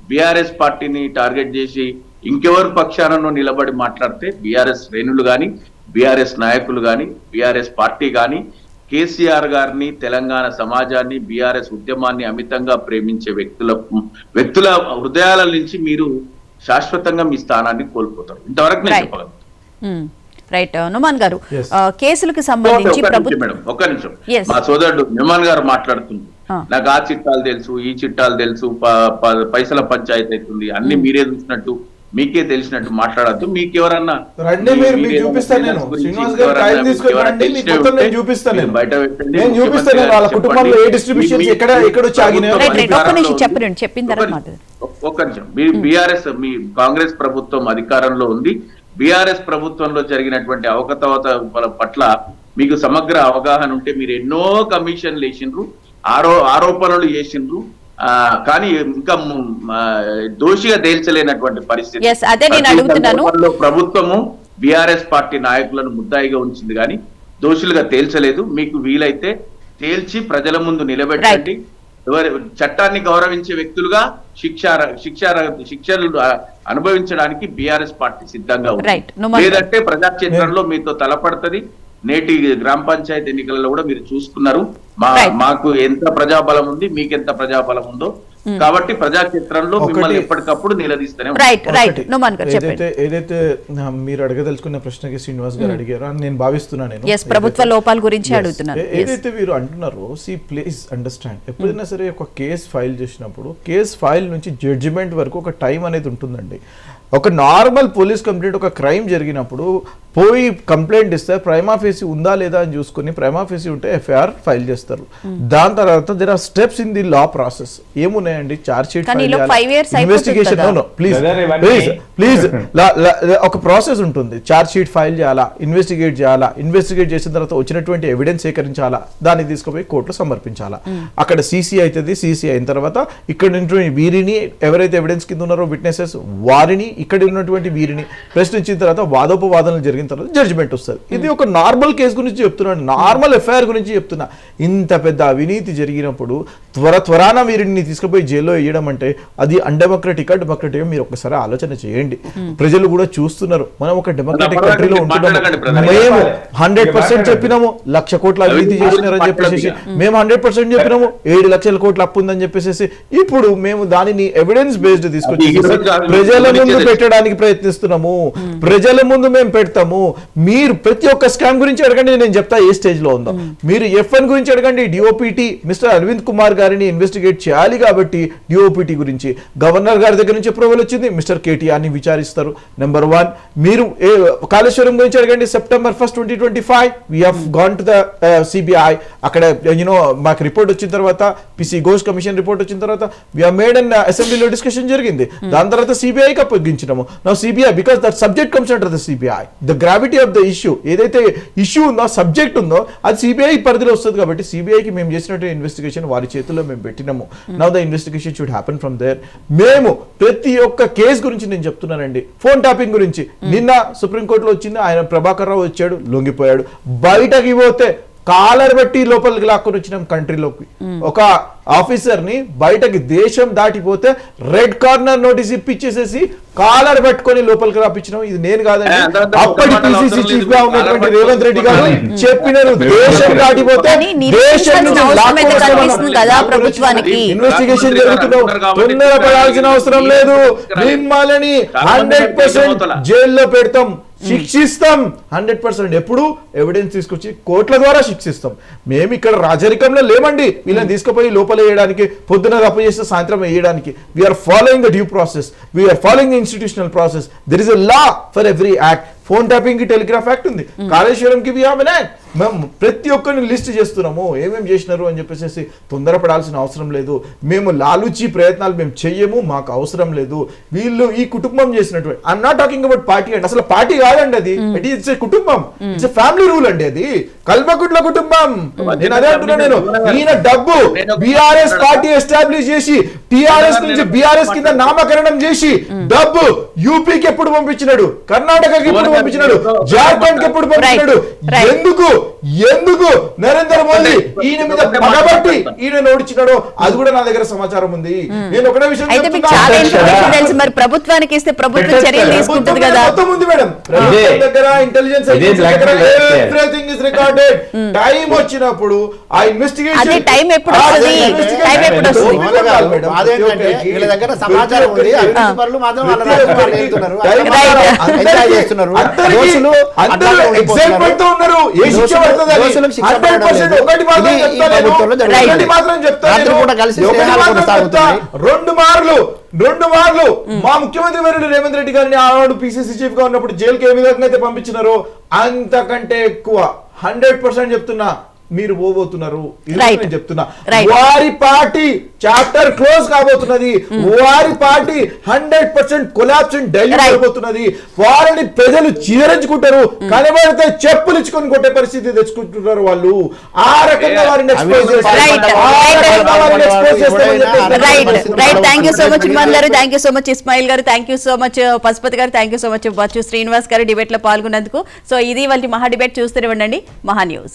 బీఆర్ఎస్ పార్టీని టార్గెట్ చేసి ఇంకెవరు పక్షానో నిలబడి మాట్లాడితే బీఆర్ఎస్ శ్రేణులు కానీ, బీఆర్ఎస్ నాయకులు కానీ, బీఆర్ఎస్ పార్టీ కానీ కేసీఆర్ గారిని, తెలంగాణ సమాజాన్ని, బీఆర్ఎస్ ఉద్యమాన్ని అమితంగా ప్రేమించే వ్యక్తుల హృదయాల నుంచి మీరు శాశ్వతంగా మీ స్థానాన్ని కోల్పోతారు. ఇంతవరకు నేను చెప్పగలను. రైట్ నుమాన్ గారు, కేసులకు సంబంధించి ఒక్క నిమిషం, మా సోదరుడు నుమాన్ గారు మాట్లాడుతుంది. నాకు ఆ చిట్టాలు తెలుసు, ఈ చిట్టాలు తెలుసు, పైసల పంచాయతీ అవుతుంది, అన్ని మీరే చూసినట్టు, మీకే తెలిసినట్టు మాట్లాడద్దు. మీకు ఎవరన్నా ఒక్క నిమిషం, బీఆర్ఎస్, మీ కాంగ్రెస్ ప్రభుత్వం అధికారంలో ఉంది. బీఆర్ఎస్ ప్రభుత్వంలో జరిగినటువంటి అవకతవకల పట్ల మీకు సమగ్ర అవగాహన ఉంటే మీరు ఎన్నో కమిషన్లు వేసిండ్రు, ఆరోపణలు చేసిండ్రు. కానీ ఇంకా దోషిగా తేల్చలేనటువంటి పరిస్థితి. Yes, అదే నేను అడుగుతున్నాను. ప్రభుత్వము బీఆర్ఎస్ పార్టీ నాయకులను ముద్దాయిగా ఉంచింది కానీ దోషులుగా తేల్చలేదు. మీకు వీలైతే తేల్చి ప్రజల ముందు నిలబెట్టండి. చట్టాన్ని గౌరవించే వ్యక్తులుగా శిక్షలు అనుభవించడానికి బీఆర్ఎస్ పార్టీ సిద్ధంగా ఉంది. లేదంటే ప్రజాక్షేత్రంలో మీతో తలపడుతుంది. నేటి గ్రామ పంచాయతీ ఎన్నికలలో కూడా మీరు చూసుకున్నారు మాకు ఎంత ప్రజాబలం ఉంది, మీకెంత ప్రజాబలం ఉందో. కాబట్టి ప్రజాక్షేత్రంలో మిమ్మల్ని ఎప్పటికప్పుడు నిలదీస్తూనే. ఏదైతే మీరు అడగదలుచుకున్న ప్రశ్నకి శ్రీనివాస్ గారు అడిగారు అని నేను భావిస్తున్నాను. ప్రభుత్వ లోపాల గురించి అడుగుతున్నాను. ఏదైతే మీరు అంటున్నారో ప్లీజ్ అండర్స్టాండ్, ఎప్పుడైనా సరే ఒక కేసు ఫైల్ చేసినప్పుడు కేసు ఫైల్ నుంచి జడ్జిమెంట్ వరకు ఒక టైం అనేది ఉంటుందండి. ఒక నార్మల్ పోలీస్ కంప్లైంట్, ఒక క్రైమ్ జరిగినప్పుడు పోయి కంప్లైంట్ ఇస్తే ప్రైమా ఫేసి ఉందా లేదా అని చూసుకుని ప్రైమా ఫేసి ఉంటే ఎఫ్ఐఆర్ ఫైల్ చేస్తారు. దాని తర్వాత there are steps in the law process. ఏమున్నాయండి? చార్జ్ షీట్, ఇన్వెస్టిగేషన్, ప్లీజ్ ఒక ప్రాసెస్ ఉంటుంది. చార్జ్ షీట్ ఫైల్ చేయాలా, ఇన్వెస్టిగేట్ చేయాలా, ఇన్వెస్టిగేట్ చేసిన తర్వాత వచ్చినటువంటి ఎవిడెన్స్ సేకరించాలా, దాన్ని తీసుకుపోయి కోర్టులో సమర్పించాలా. అక్కడ సీసీ అవుతుంది. సీసీ అయిన తర్వాత ఇక్కడ వీరిని ఎవరైతే ఎవిడెన్స్ కింద ఉన్నారో విట్నెసెస్ వారిని, ఇక్కడ ఉన్నటువంటి వీరిని ప్రశ్నించిన తర్వాత వాదోపవాదనలు జరిగిన తర్వాత జడ్జిమెంట్ వస్తుంది. ఇది ఒక నార్మల్ కేసు గురించి చెప్తున్నాను, నార్మల్ ఎఫ్ఐఆర్ గురించి చెప్తున్నా. ఇంత పెద్ద అవినీతి జరిగినప్పుడు త్వరాన వీరిని తీసుకుపోయి జైల్లో వేయడం అంటే అది అన్డెమోక్రటిక్. డెమోక్రటిక్ మీరు ఒకసారి ఆలోచన చేయండి. ప్రజలు కూడా చూస్తున్నారు. మనం ఒక డెమోక్రటిక్ కంట్రీలో ఉంటున్నాము. మేము 100% చెప్పినాము 1,00,000 కోట్ల అవినీతి చేసినారని చెప్పేసి, మేము 100% చెప్పినాము 7 లక్షల కోట్ల అప్పు ఉందని చెప్పేసి. ఇప్పుడు మేము దానిని ఎవిడెన్స్ బేస్డ్ తీసుకొచ్చి ప్రజల ముందు పెట్టడానికి ప్రయత్నిస్తున్నాము. ప్రజల ముందు మేము పెడతాము. మీరు ప్రతి ఒక్క స్కామ్ గురించి అడగండి, నేను చెప్తా ఏ స్టేజ్ లో ఉందో. మీరు FN గురించి అడగండి. డిఓపిటి మిస్టర్ అరవింద్ కుమార్ గారిని ఇన్వెస్టిగేట్ చేయాలి కాబట్టి డిఓపిటి గురించి గవర్నర్ గారి దగ్గర నుంచి అప్రూవల్ వచ్చింది. మిస్టర్ కేటీఆర్ ని విచారిస్తారు. నెంబర్ 1. మీరు కాళేశ్వరం గురించి అడగండి. September 1st, 2025 we have gone to the CBI. అక్కడ మాకు రిపోర్ట్ వచ్చిన తర్వాత పిసి ఘోష్ కమిషన్ రిపోర్ట్ వచ్చిన తర్వాత we have made an అసెంబ్లీలో డిస్కషన్ జరిగింది. దాని తర్వాత సిబిఐకి అప్పగించినాము. Now CBI because that subject comes under the CBI, the gravity of the issue, ఏదైతే ఇష్యూ ఉందో సబ్జెక్ట్ ఉందో అది సిబిఐ పరిధిలో వస్తుంది. కాబట్టి సిబిఐకి మేము చేసినట్టు ఇన్వెస్టిగేషన్ వారి చేతుల్లో మేము పెట్టినాము. Now the investigation should happen from there. మేము ప్రతి ఒక్క కేసు గురించి నేను చెప్తున్నానండి. ఫోన్ ట్యాపింగ్ గురించి నిన్న సుప్రీంకోర్టులో వచ్చింది. ఆయన ప్రభాకర్ రావు వచ్చాడు, లొంగిపోయాడు. బయటకి పోతే కాలర్ బట్టి లోపలికి లాక్కొని వచ్చినాం కంట్రీలోకి. ఒక ఆఫీసర్ ని బయటకి దేశం దాటిపోతే రెడ్ కార్నర్ నోటీస్ ఇప్పించేసేసి కాలర్ పట్టుకొని లోపలికి రాపించినాం. ఇది నేను కాదండి, అప్పటి పిసిసి చీఫ్ గా ఉన్నటువంటి రేవంత్ రెడ్డి గారు చెప్పినారు. దేశం దాటిపోతే ఇన్వెస్టిగేషన్ జరుగుతున్నావు, తొందరపడాల్సిన అవసరం లేదు. మిమ్మల్ని 100% జైల్లో పెడతాం, శిక్షిస్తాం 100%. ఎప్పుడు ఎవిడెన్స్ తీసుకొచ్చి కోర్టుల ద్వారా శిక్షిస్తాం. మేము ఇక్కడ రాజరికంలో లేమండి వీళ్ళని తీసుకుపోయి లోపల వేయడానికి, పొద్దున తప్పు చేస్తే సాయంత్రం వేయడానికి. We're following the due process, we're following the institutional process. There is a law for every act. Phone tapping కి టెలిగ్రాఫ్ యాక్ట్ ఉంది, కాళేశ్వరంకి మేము ప్రతి ఒక్కరిని లిస్ట్ చేస్తున్నాము ఏమేమి చేసినారు అని చెప్పేసి. తొందరపడాల్సిన అవసరం లేదు. మేము లాలూచి ప్రయత్నాలు మేము చెయ్యము, మాకు అవసరం లేదు. వీళ్ళు ఈ కుటుంబం చేసినటువంటి, I'm not talking about party అండి, అసలు పార్టీ కాదండి అది, ఇట్స్ ఏ కుటుంబం, ఇట్స్ ఏ ఫ్యామిలీ రూల్ అండి. అది కల్వకుట్ల కుటుంబం. నేను అదే అంటున్నా. నేను ఈయన డబ్బు బీఆర్ఎస్ పార్టీ ఎస్టాబ్లిష్ చేసి టిఆర్ఎస్ నుంచి బీఆర్ఎస్ కింద నామకరణం చేసి డబ్బు యూపీకి ఎప్పుడు పంపించినాడు, కర్ణాటకకి ఎప్పుడు పంపించినాడు, జార్ఖండ్ కి ఎప్పుడు పంపించినాడు, ఎందుకు నరేంద్ర మోదీ ఈయన మీద పగబట్టి ఈయన ఓడించినాడో అది కూడా నా దగ్గర సమాచారం ఉంది. నేను ఒకటే విషయం మరి ప్రభుత్వానికి ఇస్తే ప్రభుత్వం చర్యలు తీసుకుంటుంది కదా. మొత్తం ఉంది మేడం దగ్గర, intelligence everything is recorded. Time వచ్చినప్పుడు ఆ ఇన్వెస్టిగేషన్ టైం ఎప్పుడు వస్తుంది, టైం ఎప్పుడు వస్తుంది వీళ్ళ దగ్గర సమాచారం ఉంది. అవినీతిపరులు మాత్రం వాళ్ళ రాజకీయాలు చేస్తున్నారు. రెండు మార్లు మా ముఖ్యమంత్రి వర్యుడు రేవంత్ రెడ్డి గారిని ఆనాడు పిసిసి చీఫ్ గా ఉన్నప్పుడు జైలుకి ఏ విధంగా అయితే పంపించినారో అంతకంటే ఎక్కువ 100% చెప్తున్నా. మీరు పోబోతున్నారు ఇది Right. నేను చెప్తున్నా Right. వారి పార్టీ చాప్టర్ క్లోజ్ కాబోతున్నది వారి party 100% collapse in Delhi Right. కాబోతున్నది వారిని ప్రజలు చీదరించుకుంటారు కనబడితే చెప్పులు ఇచ్చుకొని కొట్టే పరిస్థితి తెచ్చుకుంటున్నారు వాళ్ళు ఆ రకంగా వారిని ఎక్స్పోజ్ చేస్తారు Right. ఆ రకంగా వారిని ఎక్స్పోజ్ చేస్తామని చెప్పేసి right thank you so much Iman garu, thank you so much Ismail garu, thank you so much Pashupathi garu, thank you so much Bachchu Srinivas garu debate లో పాల్గొన్నందుకు. సో ఇది వాళ్ళ మహా డిబేట్ చూస్తూనే ఉండండి మహా న్యూస్.